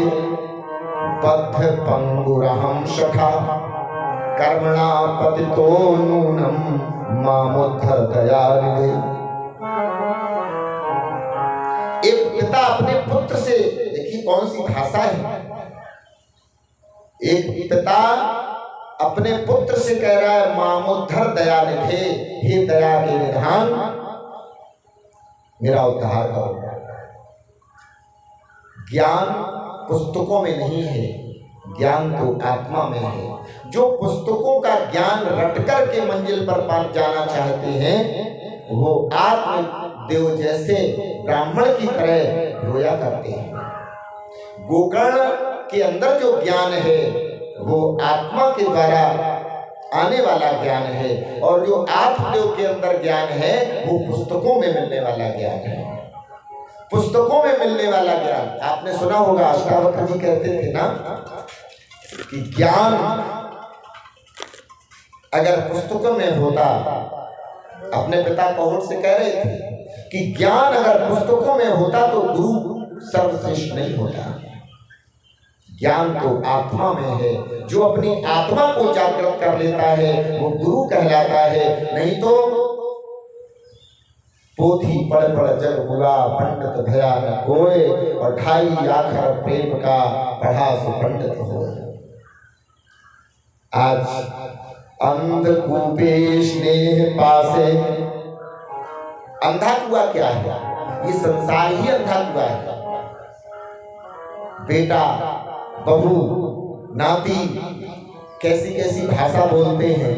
बद्ध पंगुरहं सखा कर्मणा पतितो नूनम मामुद्धर दयानिधे। एक पिता अपने पुत्र से, देखिए कौन सी भाषा है, एक पिता अपने पुत्र से कह रहा है मामुद्धर दयानिधे, हे दया के निधान मेरा उद्धार करो। ज्ञान पुस्तकों में नहीं है, ज्ञान तो आत्मा में है। जो पुस्तकों का ज्ञान रटकर के मंजिल पर जाना चाहते हैं वो आत्मदेव जैसे ब्राह्मण की तरह रोया करते हैं। गोकर्ण के अंदर जो ज्ञान है वो आत्मा के द्वारा आने वाला ज्ञान है, और जो आत्मदेव के अंदर ज्ञान है वो पुस्तकों में मिलने वाला ज्ञान है। पुस्तकों में मिलने वाला ज्ञान आपने सुना होगा, अष्टावक्र जी कहते थे ना कि ज्ञान अगर पुस्तकों में होता, अपने पिता कौर से कह रहे थे कि ज्ञान अगर पुस्तकों में होता तो गुरु सर्वश्रेष्ठ नहीं होता। ज्ञान तो आत्मा में है, जो अपनी आत्मा को जागृत कर लेता है वो गुरु कहलाता है। नहीं तो पोथी पढ़ पढ़ जग हुआ पंडित भया न कोय, और ढाई आखर प्रेम का पढ़ा सो पंडित हो। आज अंधकूपे स्नेह पासे। अंधा कुआ क्या है? ये संसार ही अंधा कुआ है। बेटा बहू नाती कैसी कैसी भाषा बोलते हैं,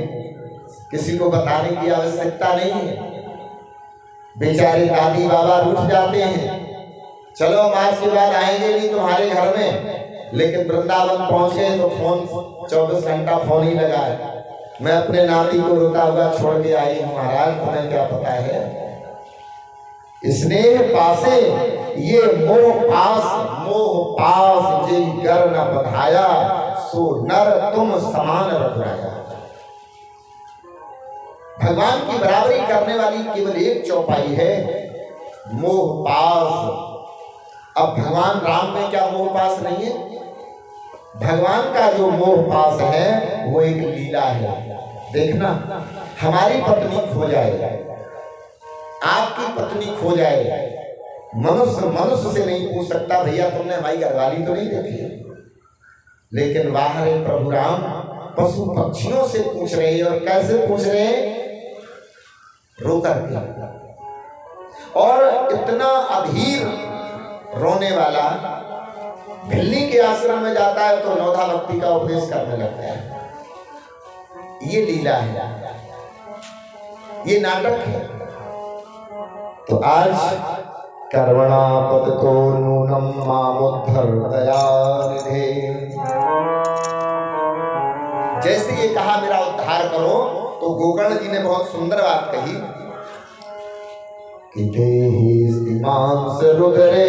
किसी को बताने की आवश्यकता नहीं है। बेचारे दादी बाबा रूठ जाते हैं, चलो हम आज के बाद आएंगे नहीं तुम्हारे घर में, लेकिन वृंदावन पहुंच गए तो फोन 24 घंटा फोन ही लगा है। मैं अपने नाती को रोता हुआ छोड़ के आई हूं महाराज, तुम्हें क्या पता है स्नेह पासे ये मोह पास जे गर न बधाया, सो नर तुम समान रघुराया। भगवान की बराबरी करने वाली केवल एक चौपाई है, मोह पास। अब भगवान राम में क्या मोह पास नहीं है? भगवान का जो मोह पास है वो एक लीला है। देखना, हमारी पत्नी खो जाए, आपकी पत्नी खो जाए, मनुष्य से नहीं पूछ सकता भैया तुमने हमारी घरवाली तो नहीं देखी, लेकिन बाहर प्रभु राम पशु पक्षियों से पूछ रहे हैं। और कैसे पूछ रहे हैं? रो करके। और इतना अधीर रोने वाला भिल्ली के आश्रम में जाता है तो नौधा भक्ति का उपदेश करने लगता है। ये लीला है, ये नाटक है। तो आज कर्वणा पद को नूनम मामुद्धर दयानिधे, जैसे ये कहा मेरा उद्धार करो, तो गोकर्ण जी ने बहुत सुंदर बात कही कि देहि स्तिमांस रुदरे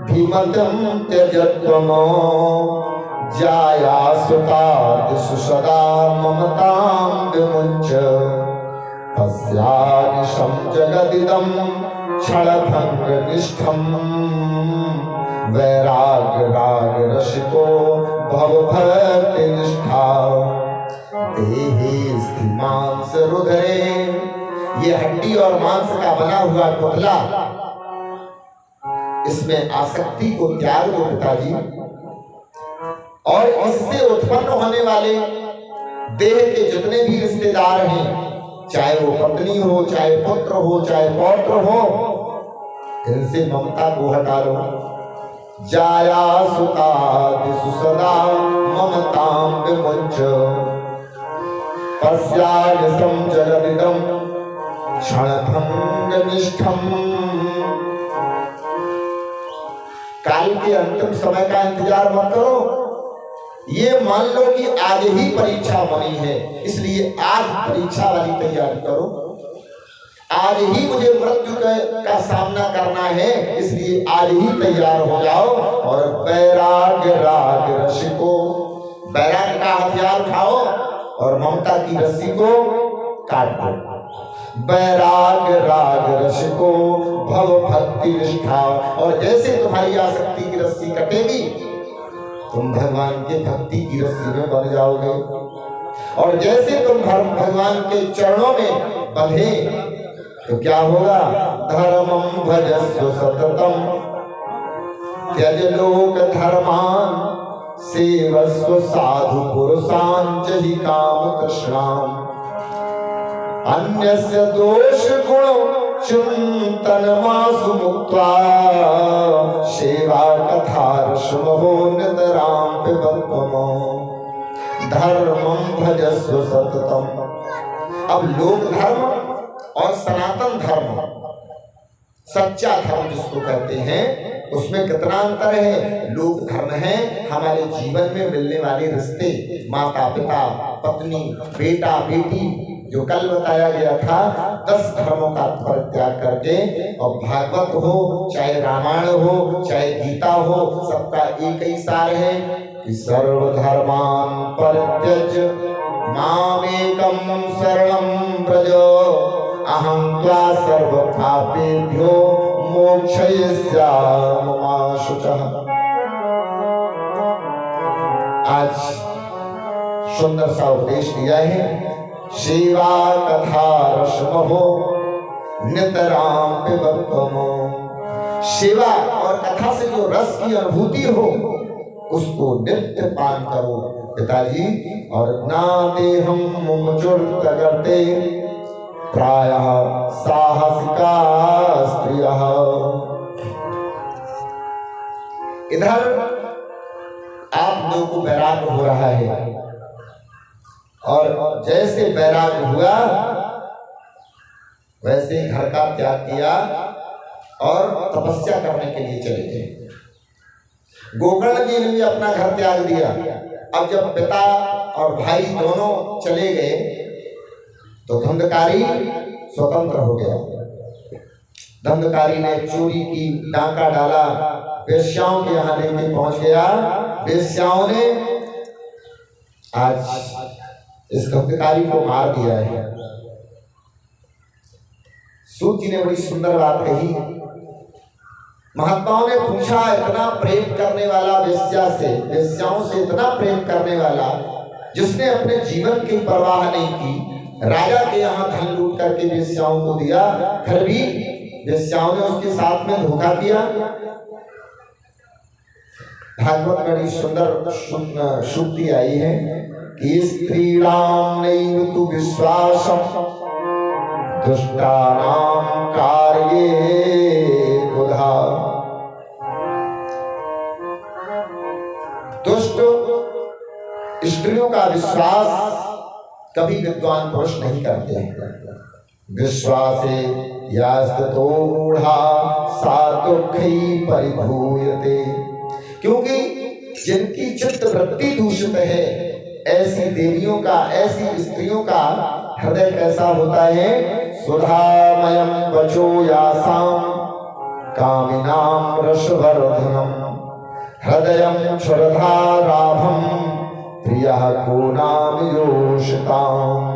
भीमतं त्यजत्वमो, जाया सुतादिषु सदा ममतां विमुञ्च, पश्यानिशं जगदिदं क्षणभङ्गनिष्ठं, वैराग्यराग रसिको भवभक्तिनिष्ठा, देहि स्तिमांस रुदरे। ये हड्डी और मांस का बना हुआ पुतला, इसमें आसक्ति को त्याग दो पिताजी, और इससे उत्पन्न होने वाले देह के जितने भी रिश्तेदार हैं, चाहे वो पत्नी हो, चाहे पुत्र हो, चाहे पौत्र हो, इनसे ममता को हटा लो। जाया सुतादिषु सदा ममतां विमुञ्च, पश्यानिशं जगदिदं क्षणभङ्गनिष्ठं। काल के अंतिम समय का इंतजार मत करो, ये मान लो कि आज ही परीक्षा होनी है, इसलिए आज परीक्षा वाली तैयारी करो। आज ही मुझे मृत्यु का सामना करना है, इसलिए आज ही तैयार हो जाओ। और वैराग्य राग रसिको, वैराग का हथियार उठाओ और ममता की रस्सी को काट दो। वैराग्य राग रसिको भव भक्ति निष्ठा, और जैसे तुम्हारी आसक्ति की रस्सी कटेगी, तुम भगवान के भक्ति की रस्सी में बंध जाओगे। और जैसे तुम भगवान के चरणों में बंधे तो क्या होगा? धर्मं भजस्व सततम त्यज लोक धर्मान, सेवस्व साधु पुरुषान् जहि काम तृष्णाम्, अन्यस्य दोष गुण चिंतन मासु मुक्त्वा, सेवा कथा रसमहो नितरां पिबत्वमो, धर्मं भजस्व सततम। अब लोक धर्म और सनातन धर्म, सच्चा धर्म जिसको कहते हैं, उसमें कितना अंतर है? लोक धर्म है हमारे जीवन में मिलने वाले रिश्ते, माता पिता, पत्नी, बेटा बेटी, जो कल बताया गया था। 10 धर्मों का परित्याग करके, और भागवत हो, चाहे रामायण हो, चाहे गीता हो, सबका एक ही सार है कि सर्वधर्मान् परित्यज्य मामेकं शरणं व्रज, अहं त्वा सर्वपापेभ्यो मोक्षयिष्यामि मा शुचः। आज सुंदर सा उपदेश दिया है, सेवा कथा रसमहो नितरां पिबत्वमो। सेवा और कथा से जो रस की अनुभूति हो, उसको नित्य पान करो पिताजी। और ना देहं मुमुचुर्त करते प्रायः साहसिका स्त्रियः। इधर आप लोगों को वैराग्य हो रहा है, और जैसे वैराग्य हुआ वैसे घर का त्याग किया और तपस्या करने के लिए चले गए। गोकर्ण जी ने भी अपना घर त्याग दिया। अब जब पिता और भाई दोनों चले गए तो धुंधकारी स्वतंत्र हो गया। धुंधकारी ने चोरी की, डाका डाला, वेश्याओं के यहाँ लेके पहुंच गया। वेश्याओं ने आज इस धुंधकारी को मार दिया है। सूत जी ने बड़ी सुंदर बात कही। महात्माओं ने पूछा, इतना प्रेम करने वाला वेश्याओं से इतना प्रेम करने वाला, जिसने अपने जीवन की परवाह नहीं की, राजा के यहाँ धन लूट करके वेश्याओं को दिया, फिर भी वेश्याओं ने उसके साथ में धोखा किया। भागवत में बड़ी सुंदर शुक्ति आई है कि स्त्रीणाम नैव तु विश्वासम दुष्टानाम कार्ये बुधा। दुष्ट स्त्रियों का विश्वास कभी विद्वान पुरुष नहीं करते। विश्वासे यास्ततो मूढ़ा सा दुःखी परिभूयते। क्योंकि जिनकी चित्त वृत्ति दूषित है, ऐसी देवियों का, ऐसी स्त्रियों का हृदय कैसा होता है? सुधामयम वचो यासाम कामिनाम रसवर्धनम हृदयम क्षुरधाराभम प्रियः को नाम योषिताम।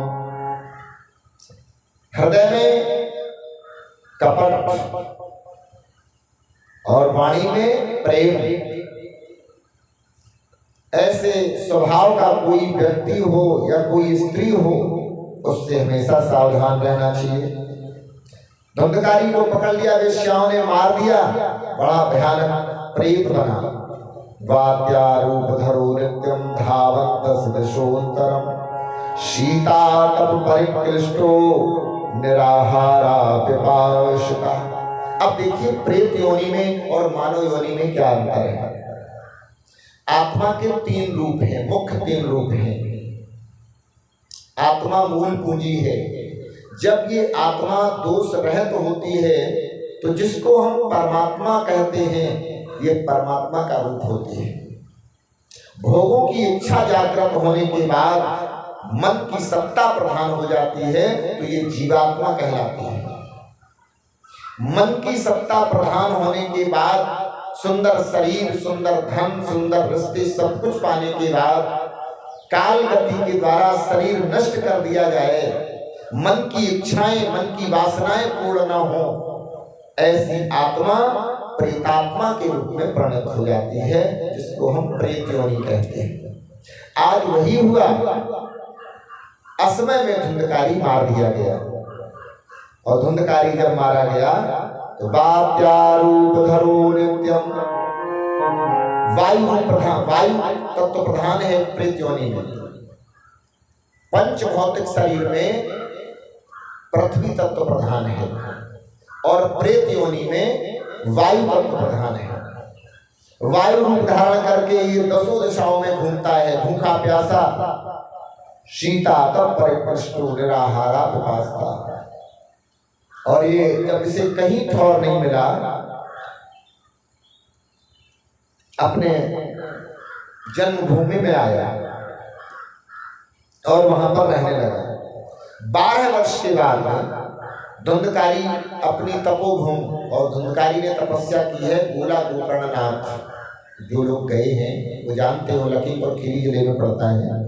हृदय में कपट और वाणी में प्रेम, ऐसे स्वभाव का कोई व्यक्ति हो या कोई स्त्री हो, उससे हमेशा सावधान रहना चाहिए। धुंधकारी को पकड़ लिया, वेश्याओं ने मार दिया, बड़ा भयानक प्रेत बना। वाद्यारूपधरो नित्यम धावन्तस दशोत्तरम शीतातप परिक्लिष्टो निराहारा पिपाशुका। अब देखिए प्रेत योनि में और मानव योनि में क्या अंतर है। आत्मा के तीन रूप हैं, मुख्य तीन रूप हैं। आत्मा मूल पूंजी है। जब ये आत्मा दोष रहित होती है तो जिसको हम परमात्मा कहते हैं, ये परमात्मा का रूप होती है। भोगों की इच्छा जागृत होने के बाद मन की सत्ता प्रधान हो जाती है तो ये जीवात्मा कहलाती है। मन की सत्ता प्रधान होने के बाद सुंदर शरीर, सुंदर धन, सुंदर रिश्ते, सब कुछ पाने के बाद काल गति के द्वारा शरीर नष्ट कर दिया जाए, मन की इच्छाएं, मन की वासनाएं पूर्ण न हो, ऐसी आत्मा प्रेतात्मा के रूप में परिणत हो जाती है, जिसको हम प्रेत योनि कहते हैं। आज वही हुआ। असमय में धुंधकारी मार दिया गया, और धुंधकारी जब मारा गया तो वाद्यारूपधरो नित्यम, वायु तत्व प्रधान है प्रेत योनि में। पंच भौतिक शरीर में पृथ्वी तत्व प्रधान है और प्रेत योनि में वायु तत्व प्रधान है। वायु रूप धारण करके ये दसों दिशाओं में घूमता है, भूखा प्यासा, शीता तप परिपृष्टो निराहारा पिपासा। और ये जब इसे कहीं ठौर नहीं मिला, अपने जन्मभूमि में आया और वहां पर रहने लगा। 12 वर्ष के बाद धुंधकारी अपनी तपोभूमि, और धुंधकारी ने तपस्या की है गोला गोकर्णनाथ। जो लोग गए हैं वो जानते हो, लखीमपुर खीरी जिले में पड़ता है।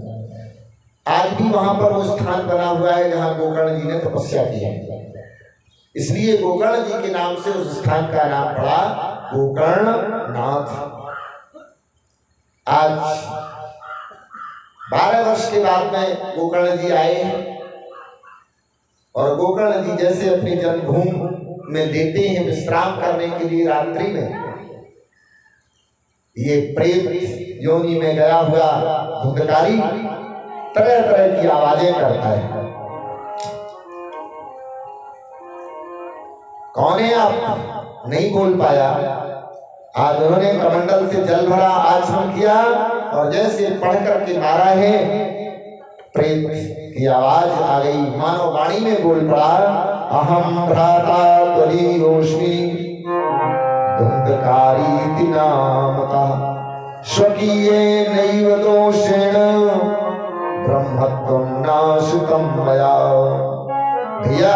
आज भी वहां पर वो स्थान बना हुआ है जहां गोकर्ण जी ने तपस्या की है। इसलिए गोकर्ण जी के नाम से उस स्थान का नाम पड़ा गोकर्णनाथ। आज 12 वर्ष के बाद में गोकर्ण जी आए हैं, और गोकर्ण जी जैसे अपनी जन्मभूमि में लेटे हैं विश्राम करने के लिए रात्रि में, ये प्रेत योनि में गया हुआ धुंधकारी तरह तरह की आवाजें करता है। कौन है आप? नहीं बोल पाया। आज उन्होंने कमंडल से जल भरा, आचमन किया, और जैसे पढ़ करके मारा है, प्रेत की आवाज आ गई, मानो वाणी में बोल पड़ा, अहम भ्राता त्वली रोशनी धुंधकारीति नामतः स्वकीये नैव दोषेण ब्रह्मत्वं नाशितं मया। भैया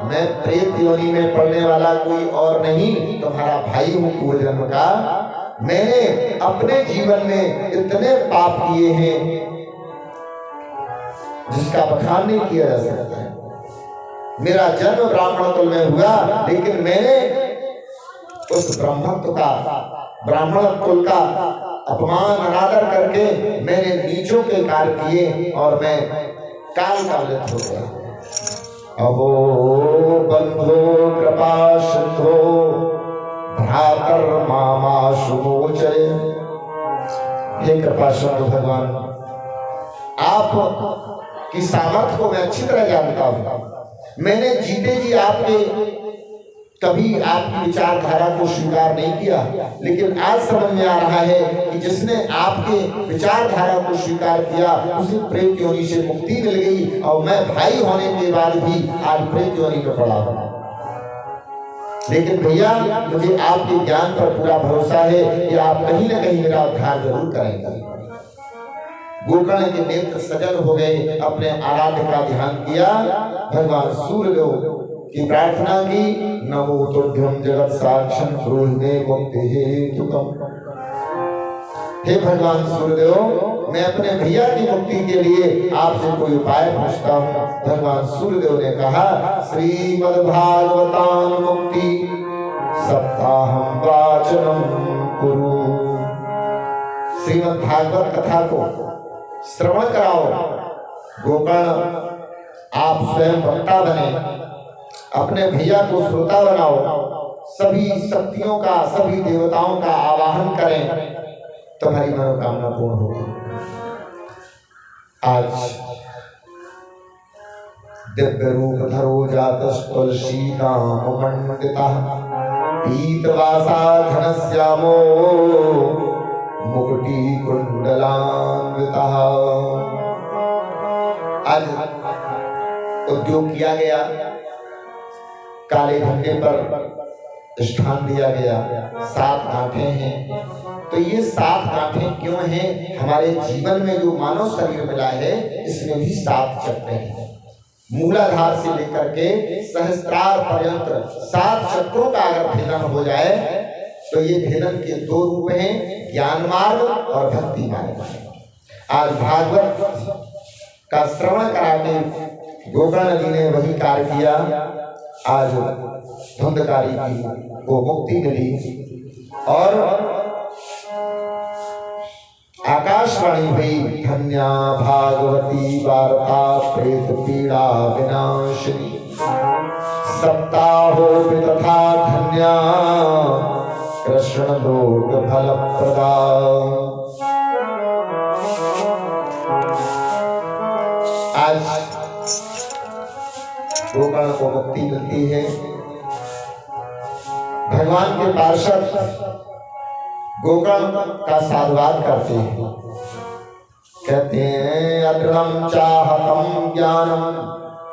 मैं प्रेत योनि में पड़ने वाला कोई और नहीं, तुम्हारा भाई हूँ पूर्व जन्म का। मैंने अपने जीवन में इतने पाप किए हैं जिसका बखान नहीं किया जा सकता है। मेरा जन्म ब्राह्मण कुल में हुआ, लेकिन मैंने उस ब्रह्मत्व का, ब्राह्मण कुल का अपमान अनादर करके मैंने नीचों के कार्य किए और मैं काल का मृत हो गया। अहो बंधो कृपा सिंधो भ्रातर मामाशु मोचय। हे कृपा सिंधु भगवान, आप की सामर्थ्य को मैं अच्छी तरह जानता हूं। मैंने जीते जी आपके कभी आपकी विचारधारा को स्वीकार नहीं किया, लेकिन आज समझ में आ रहा है कि जिसने आपके विचारधारा को स्वीकार किया उसे प्रेत योनि से मुक्ति मिल गई, और मैं भाई होने के बाद भी आज प्रेत योनि में पड़ा हूं। लेकिन भैया मुझे आपके ज्ञान पर पूरा भरोसा है कि आप कहीं ना कहीं मेरा उद्धार जरूर करेंगे। गोकर्ण के नेत्र सजल हो गए, अपने आराध्य का ध्यान किया, भगवान सूर्यदेव की प्रार्थना की। नमो तुभ्यं जगत साक्षं ब्रूहि मुक्ति हेतुकम्। हे भगवान सूर्यदेव, मैं अपने भैया की मुक्ति के लिए आपसे कोई उपाय पूछता हूँ। भगवान सूर्यदेव ने कहा, श्रीमद्भागवतान् मुक्ति सप्ताहं वाचनं कुरु। श्रीमद्भागवत कथा को श्रवण कराओ। गोकर्ण आप स्वयं वक्ता बने, अपने भैया को श्रोता बनाओ, सभी शक्तियों का, सभी देवताओं का आवाहन करें, तुम्हारी मनोकामना पूर्ण होगी। आज दिव्य रूप धरो जातस् तुलसीदाम मंडितः पीतवासा घनश्यामो मुकुटी कुंडलान्वितः। आज उद्योग किया गया, काले झंडे पर स्थान दिया गया, 7 गांठें हैं। तो ये 7 गांठें क्यों हैं? हमारे जीवन में जो मानव शरीर मिला है इसमें भी 7 चक्र हैं। मूलाधार से लेकर के सहस्त्रार पर्यंत 7 चक्रों का अगर भेदन हो जाए तो ये भेदन के 2 रूप हैं, ज्ञान मार्ग और भक्ति मार्ग। आज भागवत का श्रवण करा के गोकर्ण जी ने वही कार्य किया। आज धुंधकारी को मुक्ति मिली और आकाशवाणी हुई, धन्या भागवती वार्ता प्रेत पीड़ा विनाशिनी सप्ताहो तथा धन्या कृष्ण लोक फल प्रदा। आज गोकर्ण को मुक्ति मिलती है। भगवान के पार्षद गोकर्ण का साधुवाद करते हैं, कहते हैं अदृढ़ं चाहतं ज्ञानं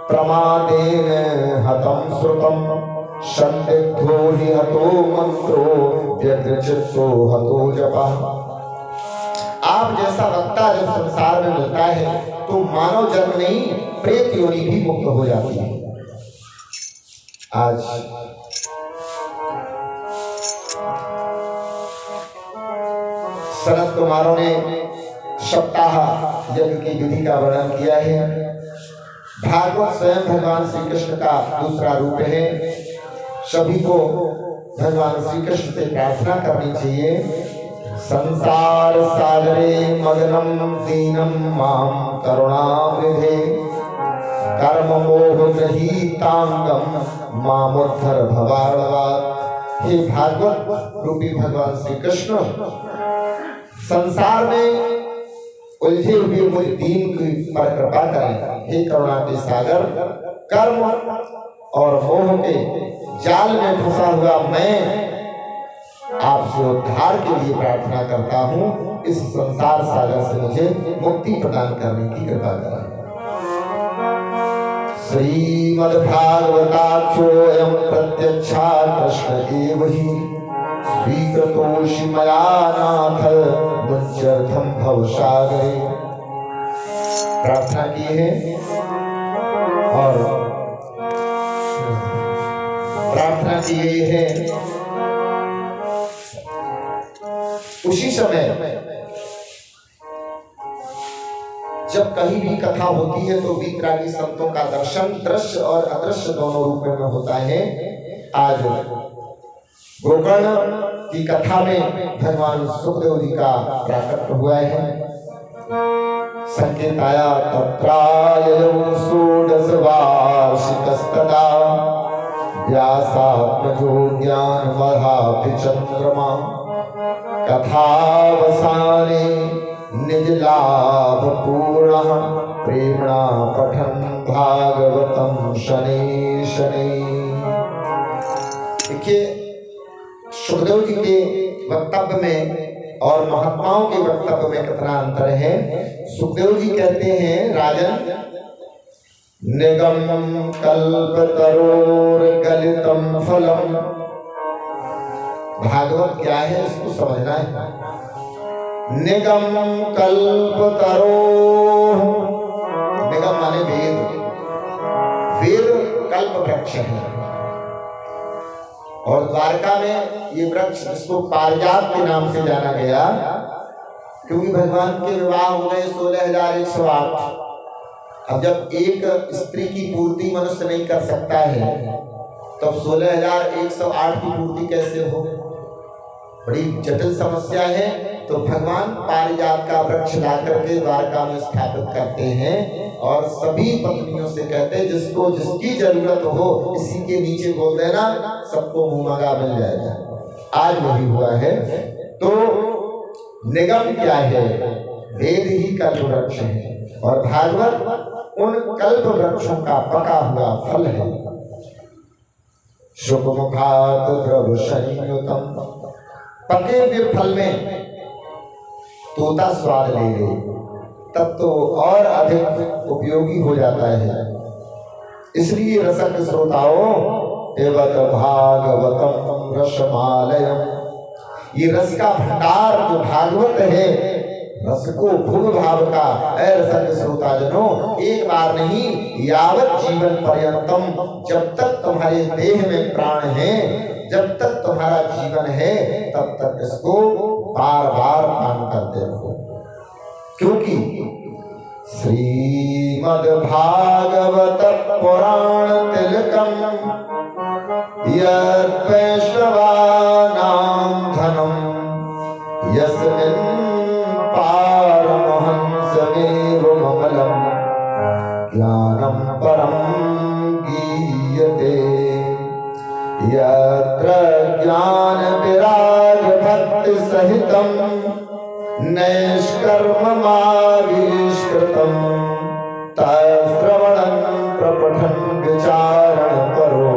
प्रमादेन हतं श्रुतं संदिग्धो हि हतो मंत्रो व्यग्रचित्तो हतो जपः। आप जैसा वक्ता जब संसार में मिलता है तो मानव जन्म नहीं, प्रेत योनि भी मुक्त हो जाती है। आज सनत कुमारों ने सप्ताह यज्ञ की विधि का वर्णन किया है। भागवत स्वयं भगवान श्री कृष्ण का दूसरा रूप है। सभी को भगवान श्री कृष्ण से प्रार्थना करनी चाहिए, संसार सागरे मग्नं दीनं मां करुणामृधे कर्म मोह गृहीतांगम मामुद्धर भवार्णवात्। हे भागवत रूपी भगवान श्री कृष्ण, संसार में उलझे हुए मुझ दीन की पर कृपा करें। हे करुणा के सागर, कर्म और मोह के जाल में फंसा हुआ मैं आपसे उद्धार के लिए प्रार्थना करता हूँ। इस संसार सागर से मुझे मुक्ति प्रदान करने की कृपा करें। श्रीमद्भागवताख्योऽयं प्रत्यक्षा कृष्ण एव हि स्वीकृतोषि मया नाथ मुच्यर्थम भवसागरे। प्रार्थना की है और प्रार्थना की गई है। उसी समय जब कहीं भी कथा होती है तो वीतरागी संतों का दर्शन दृश्य और अदृश्य दोनों रूप में होता है। आज गोकर्ण की कथा में भगवान सुखदेव जी का प्राकट्य हुआ है। संकेत आया तत्रायं षोडश वार्षिकस्तदा व्यासात्मजो ज्ञानमहापि चंद्रमा कथावसाने निज लाभ पूर्ण प्रेमणा पठन भागवतम शनि शनि। देखिए सुखदेव जी के वक्तव्य में और महात्माओं के वक्तव्य में कितना अंतर है। सुखदेव जी कहते हैं राजन निगम कल्पतरोर गलितम फलम। भागवत क्या है इसको समझना है। निगम कल्पतरो, निगम माने वेद, वेद कल्प वृक्ष है। और द्वारका में ये वृक्ष जिसको पारिजात के नाम से जाना गया, क्योंकि भगवान के विवाह हो गए 16,108। अब जब एक स्त्री की पूर्ति मनुष्य नहीं कर सकता है तो 16,108 की पूर्ति कैसे हो, बड़ी जटिल समस्या है। तो भगवान पारिजात का वृक्ष ला करके द्वारका में स्थापित करते हैं और सभी पत्नियों से कहते हैं जिसको जिसकी जरूरत हो इसी के नीचे बोल देना, सबको मुंह मंगा मिल जाएगा। आज वही हुआ है। तो निगम क्या है, वेद ही कल्प वृक्ष है और भागवत उन कल्प वृक्षों का पका हुआ फल है। शुकमुखात द्रव संयुतम, पके हुए फल में तोता स्वाद ले ले तब तो और अधिक उपयोगी हो जाता है। इसलिए रसक श्रोताओं एवं भागवतम रसमालयम, ये रस का भंडार जो भागवत है, रस को भूग भाव का रसक श्रोताजनों एक बार नहीं यावत जीवन पर्यंतम, जब तक तुम्हारे देह में प्राण है, जब तक तुम्हारा जीवन है तब तक इसको बार बार पान करते रहो। क्योंकि श्रीमद् भागवत पुराण तिलकम यत् वैष्णवानां धनम यस्मिन् पारमहंसमेवममलं ज्ञानं परं गीयते। यत्र ज्ञान विराग भक्ति सहितं नैष्कर्ममाविष्कृतं तत्श्रवणं प्रपठन् विचारण करो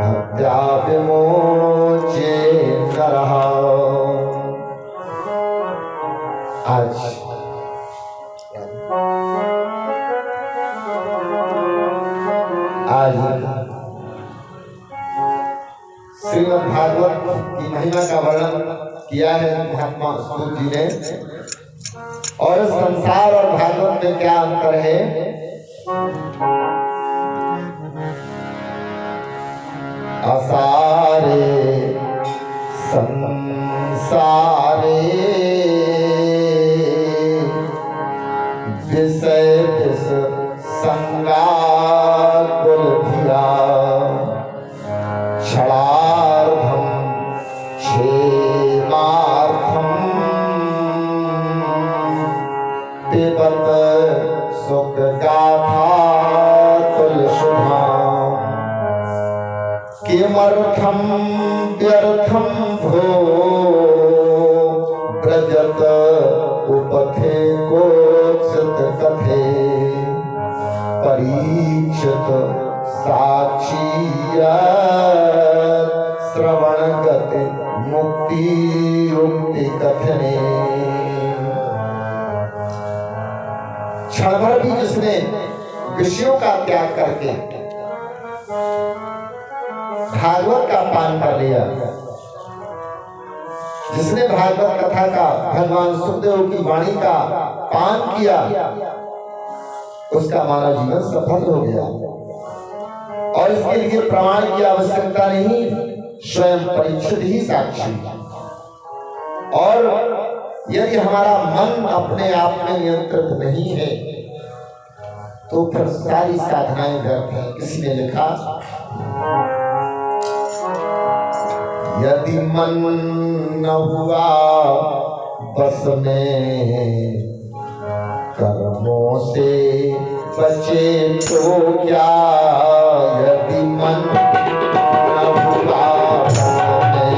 भक्त्या विमोच्ये नरः। आज श्रीमद् भागवत की महिमा का वर्णन किया है महात्मा सूत जी ने। और संसार और भागवत में क्या अंतर है। असारे संसारे विषय विष संगा कुलधिया क्षणार्धम क्षेमार्थम पिबत सुख गाथा तुलशुभाम किमर्थम व्यर्थम भो ब्रजत उपथे कोचित कथे परीक्षित साक्षी श्रवण गति मुक्ति युक्ति कथने। क्षण भर भी जिसने विषयों का त्याग करके भागवत का पान कर लिया जिसने भागवत कथा का, भगवान सुखदेव की वाणी का पान किया, उसका मानव जीवन सफल हो गया। और इसके लिए प्रमाण की आवश्यकता नहीं, स्वयं परीक्षित ही साक्षी। और यदि हमारा मन अपने आप में नियंत्रित नहीं है तो फिर सारी साधनाएं व्यर्थ हैं। किसी ने लिखा, यदि मन न हुआ बस में, कर्मों से बचे तो क्या। यदि मन न हुआ बस में,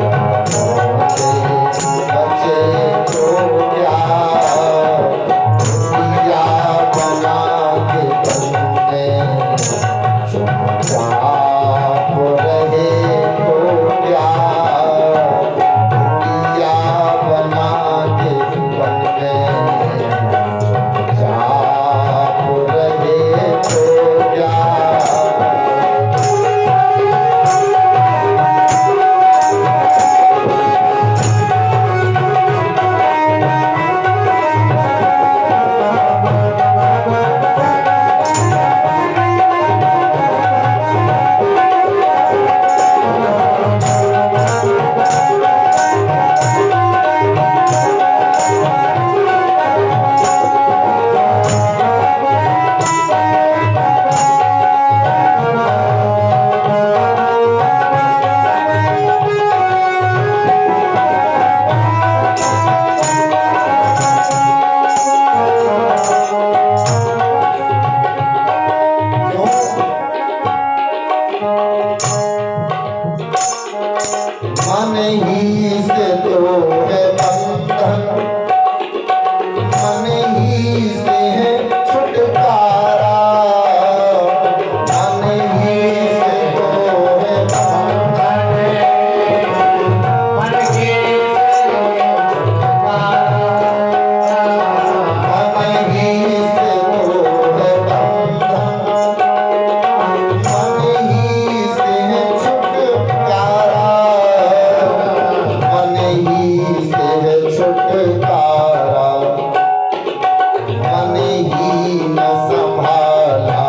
कर्मों से बचे तो क्या। दिया बना के बंदे चुपचाप रहे तो क्या। दिया बना के बंदे चुपचाप रहे तो क्या। मन ही से तो है बंधन, मन ही से है छुटकारा। मन ही से तो है बंधन, मन ही से तो है बंधन, मन ही से है छुटकारा। मन ही से है छुटकारा, मन ही न संभाला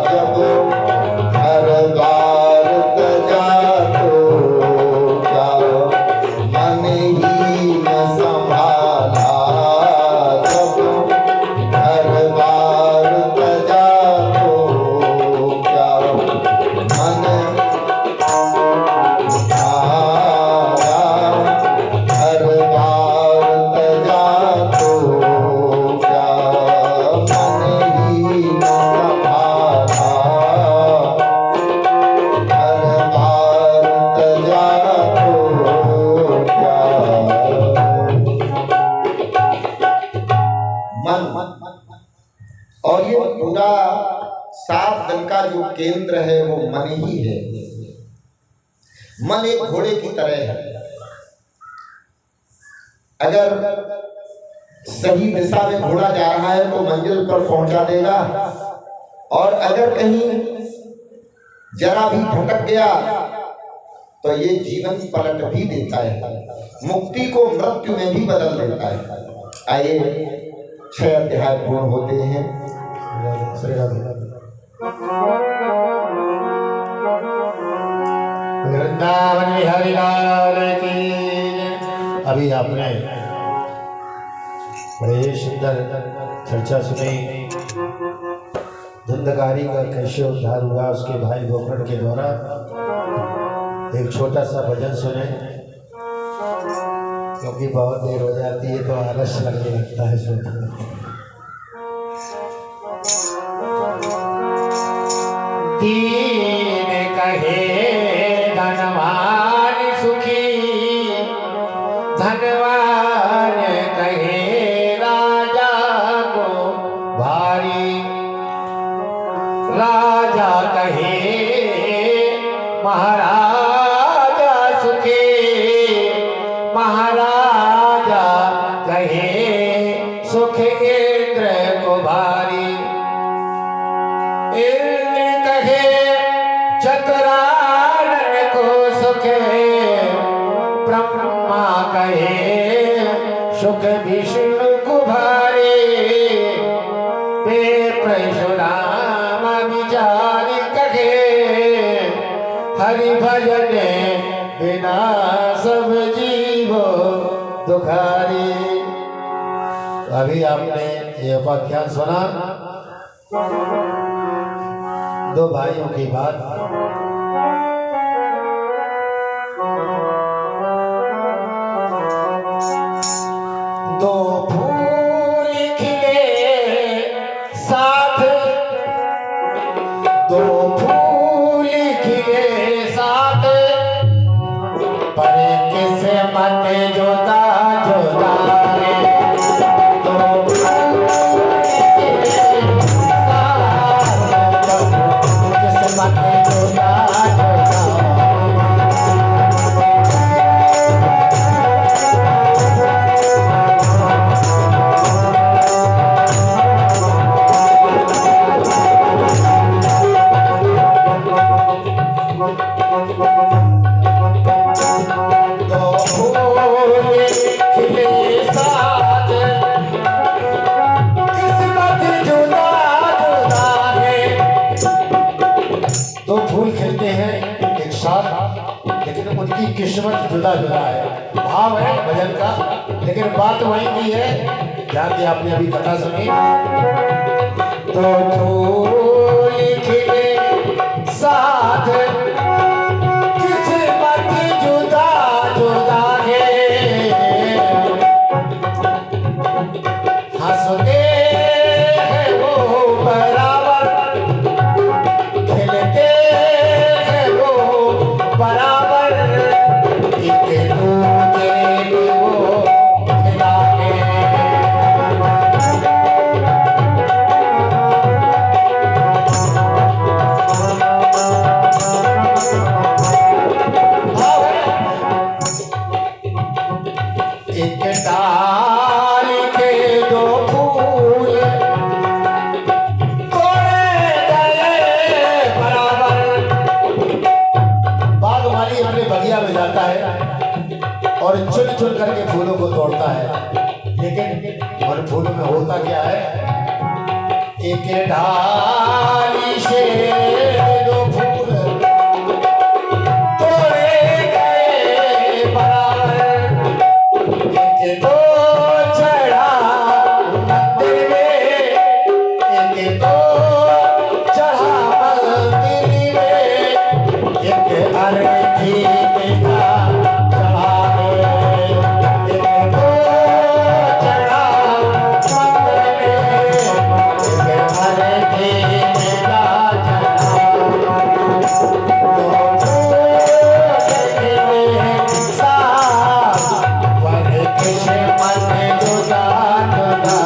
जब घर बार तजा तो क्या। मन ही न संभाला जब घर बार तजा तो क्या। मन हर बार तजा तो क्या। मन ही न संभाला हर बार तजा तो क्या। मन, और ये पूरा 7 दिन का जो केंद्र है वो मन ही है। मन एक घोड़े की तरह है, अगर सही दिशा में घोड़ा जा रहा है तो मंजिल पर पहुंचा देगा, और अगर कहीं जरा भी भटक गया तो ये जीवन पलट भी देता है, मुक्ति को मृत्यु में भी बदल देता है। आइए 6 अध्याय पूर्ण होते हैं। वृंदावन बिहारी लाल की जय। अभी आपने बड़े सुंदर चर्चा सुनी, धुंधकारी का कैसे उद्धार हुआ उसके भाई गोकर्ण के द्वारा। एक छोटा सा भजन सुने, क्योंकि बहुत देर हो जाती है तो आलस लगने लगता है सुनने में। दीन कहे धनवान सुखी, धनवान कहे राजा को भारी। राजा कहे महाराजा सुखी, महाराजा कहे सुख इंद्र को भारी। इंद्र कहे चतुरानन को सुख, ब्रह्मा कहे शुक विष्णु कुभारे परशुराम विचार कहे हरि भजन बिना सब जीव दुखारी। अभी आपने ये उपाख्यान सुना दो भाइयों की बात। दो फूल खिले साथ, दो फूल खिले साथ, पर किस्मत जुदा जुदा है। दो फूल खिले साथ, किस्मत जुदा जुदा। दो फूल खिलते हैं एक साथ, लेकिन उनकी किस्मत जुदा जुदा है। भाव है भजन का, लेकिन बात वही की है। ध्यान दिया आपने अभी कथा सुनी। दो फूल खिले साथ, किस्मत जुदा जुदा है। हंसते हैं वो बराबर, खिलते हैं वो बराबर, एक दूजे वो खिलाते। एक डाल के दो फूल तोड़े गए बराबर। बाग माली अपने बगिया में जाता है और चुन चुन करके फूलों को तोड़ता है, लेकिन उन फूलों में होता क्या है? एक डाली से दो फूल तोड़े गए बराबर। एक तो चढ़ा मंदिर में, एक तो चढ़ा मंदिर में, एक अरथी बिना चढ़ावे। एक तो चढ़ा मंदिर में, एक अरथी बिना चढ़ावे। दो फूल खिले साथ, पर किस्मत जुदा जुदा।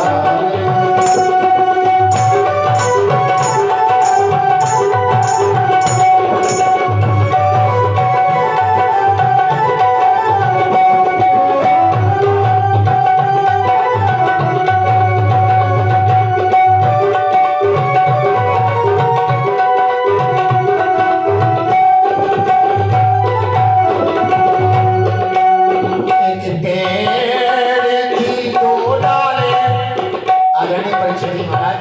एक पेड़ की दो डालें। आदरणीय परीक्षित जी महाराज,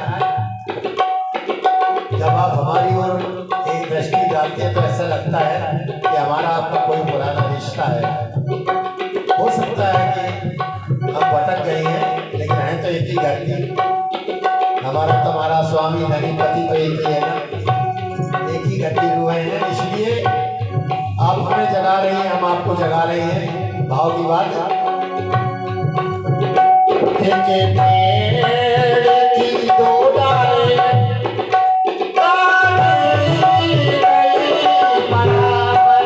जब आप हमारी ओर एक दृष्टि डालते हैं तो ऐसा लगता है कि हमारा आपका कोई पुराना रिश्ता है। हो सकता है कि हम भटक गए हैं, लेकिन हैं तो एक ही घर की। हमारा तुम्हारा स्वामी धनीपति तो एक ही है ना, एक ही घर की रूहें हैं। इसलिए आप हमें जगा रही हैं, हम आपको जगा रहे हैं। भाव की बात। एक पेड़ की दो डालें, डाली गई बराबर।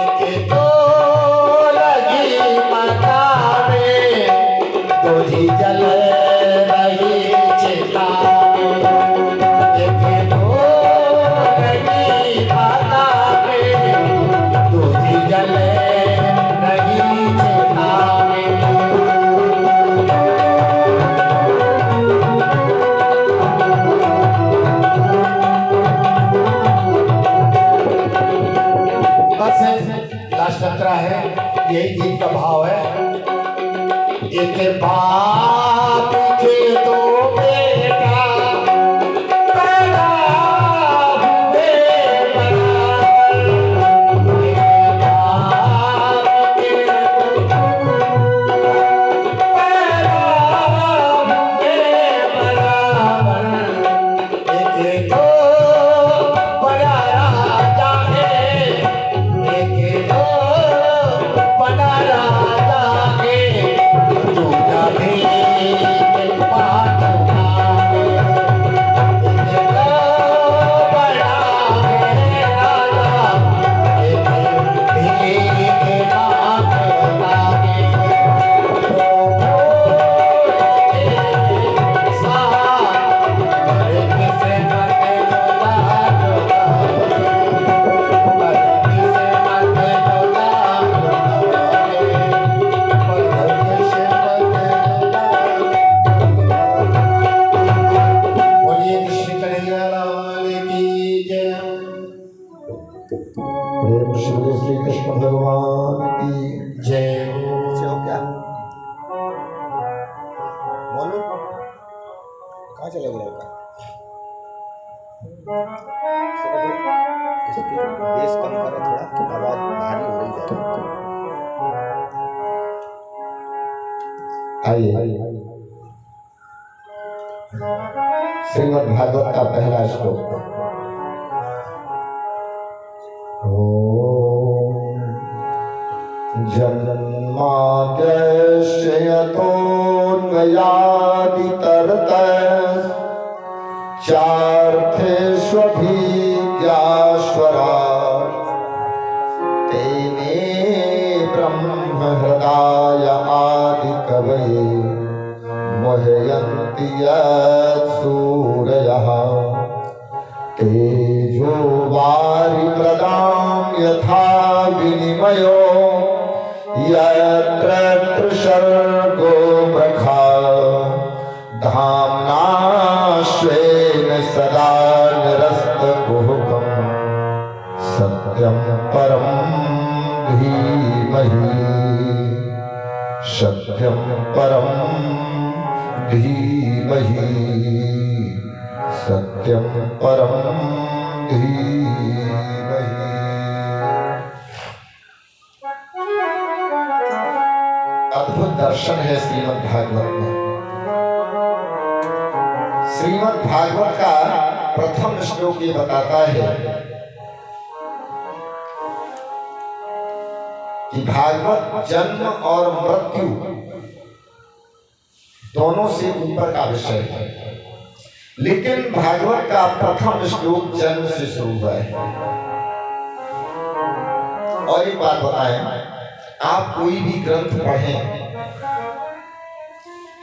एक तो लगी माता में, दूजी जल रही चिता में। एक तो लगी माता में, दूजी जल रही चिता में। बस लास्ट अंतरा है, यही गीत का भाव है। एक बाप के दो बेटा पैदा हुए बराबर, एक बाप के दो पैदा हुए बराबर, एक दो बड़ा राजा है, एक दो बड़ा राजा है, दूजा भी बात माने, एक दो बड़ा है राजा, एक भी बात माने, प्रेम श्री कृष्ण भगवान की जय। से हो क्या बोलो, कहाँ चले गए लड़का? इसकी बेस कम करो थोड़ा, आवाज भारी हो रही है। आइए श्रीमद् भागवत का पहला श्लोक। जन्माद्यस्य यतोऽन्वयादितरतश्चार्थेष्वभिज्ञास्वराट् तेने ब्रह्महृदाय आदिकवये मुह्यन्ति यत्सूरयः तेजो वारिमृदां यथा विनिमयो यत्र त्रिसर्गो मृषा धाम्ना स्वेन सदा निरस्तकुहकं सत्यं परं धीमहि, सत्यं परं धीमहि, सत्यं परं धीमहि। अद्भुत दर्शन है श्रीमद् भागवत में। श्रीमद् भागवत का प्रथम श्लोक ये बताता है कि भागवत जन्म और मृत्यु दोनों से ऊपर का विषय है, लेकिन भागवत का प्रथम श्लोक जन्म से शुरू हुआ है। और एक बात बताएं, आप कोई भी ग्रंथ पढ़ें,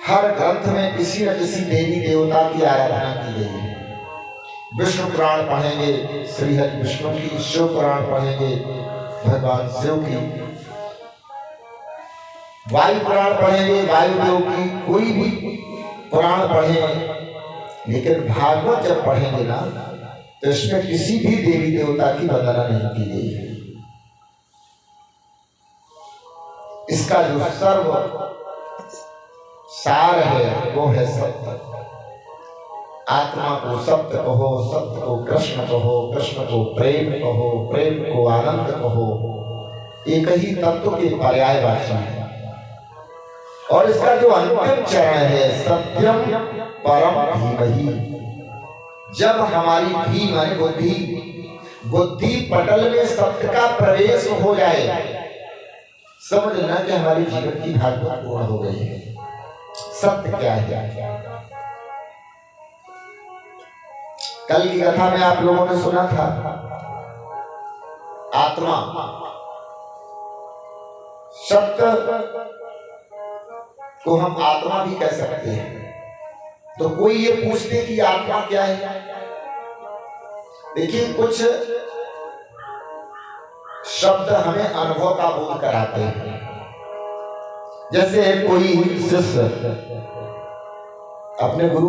हर ग्रंथ में किसी न किसी देवी देवता की आराधना की गई है। विष्णु पुराण पढ़ेंगे श्री हरि विष्णु की, शिव पुराण पढ़ेंगे भगवान शिव की, वायु पुराण पढ़ेंगे वायुदेव की, कोई भी पुराण पढ़ें, लेकिन भागवत जब पढ़ेंगे ना तो इसमें किसी भी देवी देवता की वंदना नहीं की गई है। इसका जो सर्व सार है वो है सत्य। आत्मा को सत्य कहो, सत्य को कृष्ण कहो, कृष्ण को प्रेम कहो, प्रेम को आनंद कहो, एक ही तत्व के पर्यायवाची है। और इसका जो अंतिम चरण है सत्यम परम धीमहि, जब हमारी धी माने बुद्धि पटल में सत्य का प्रवेश हो जाए, समझ लेना कि हमारी जीवन की भागवत पूर्ण हो गई है। सत्य क्या है? कल की कथा में आप लोगों ने सुना था, आत्मा सत्य को हम आत्मा भी कह सकते हैं। तो कोई ये पूछते कि आत्मा क्या है? देखिए, कुछ शब्द हमें अनुभव का बोध कराते हैं। जैसे कोई शिष्य अपने गुरु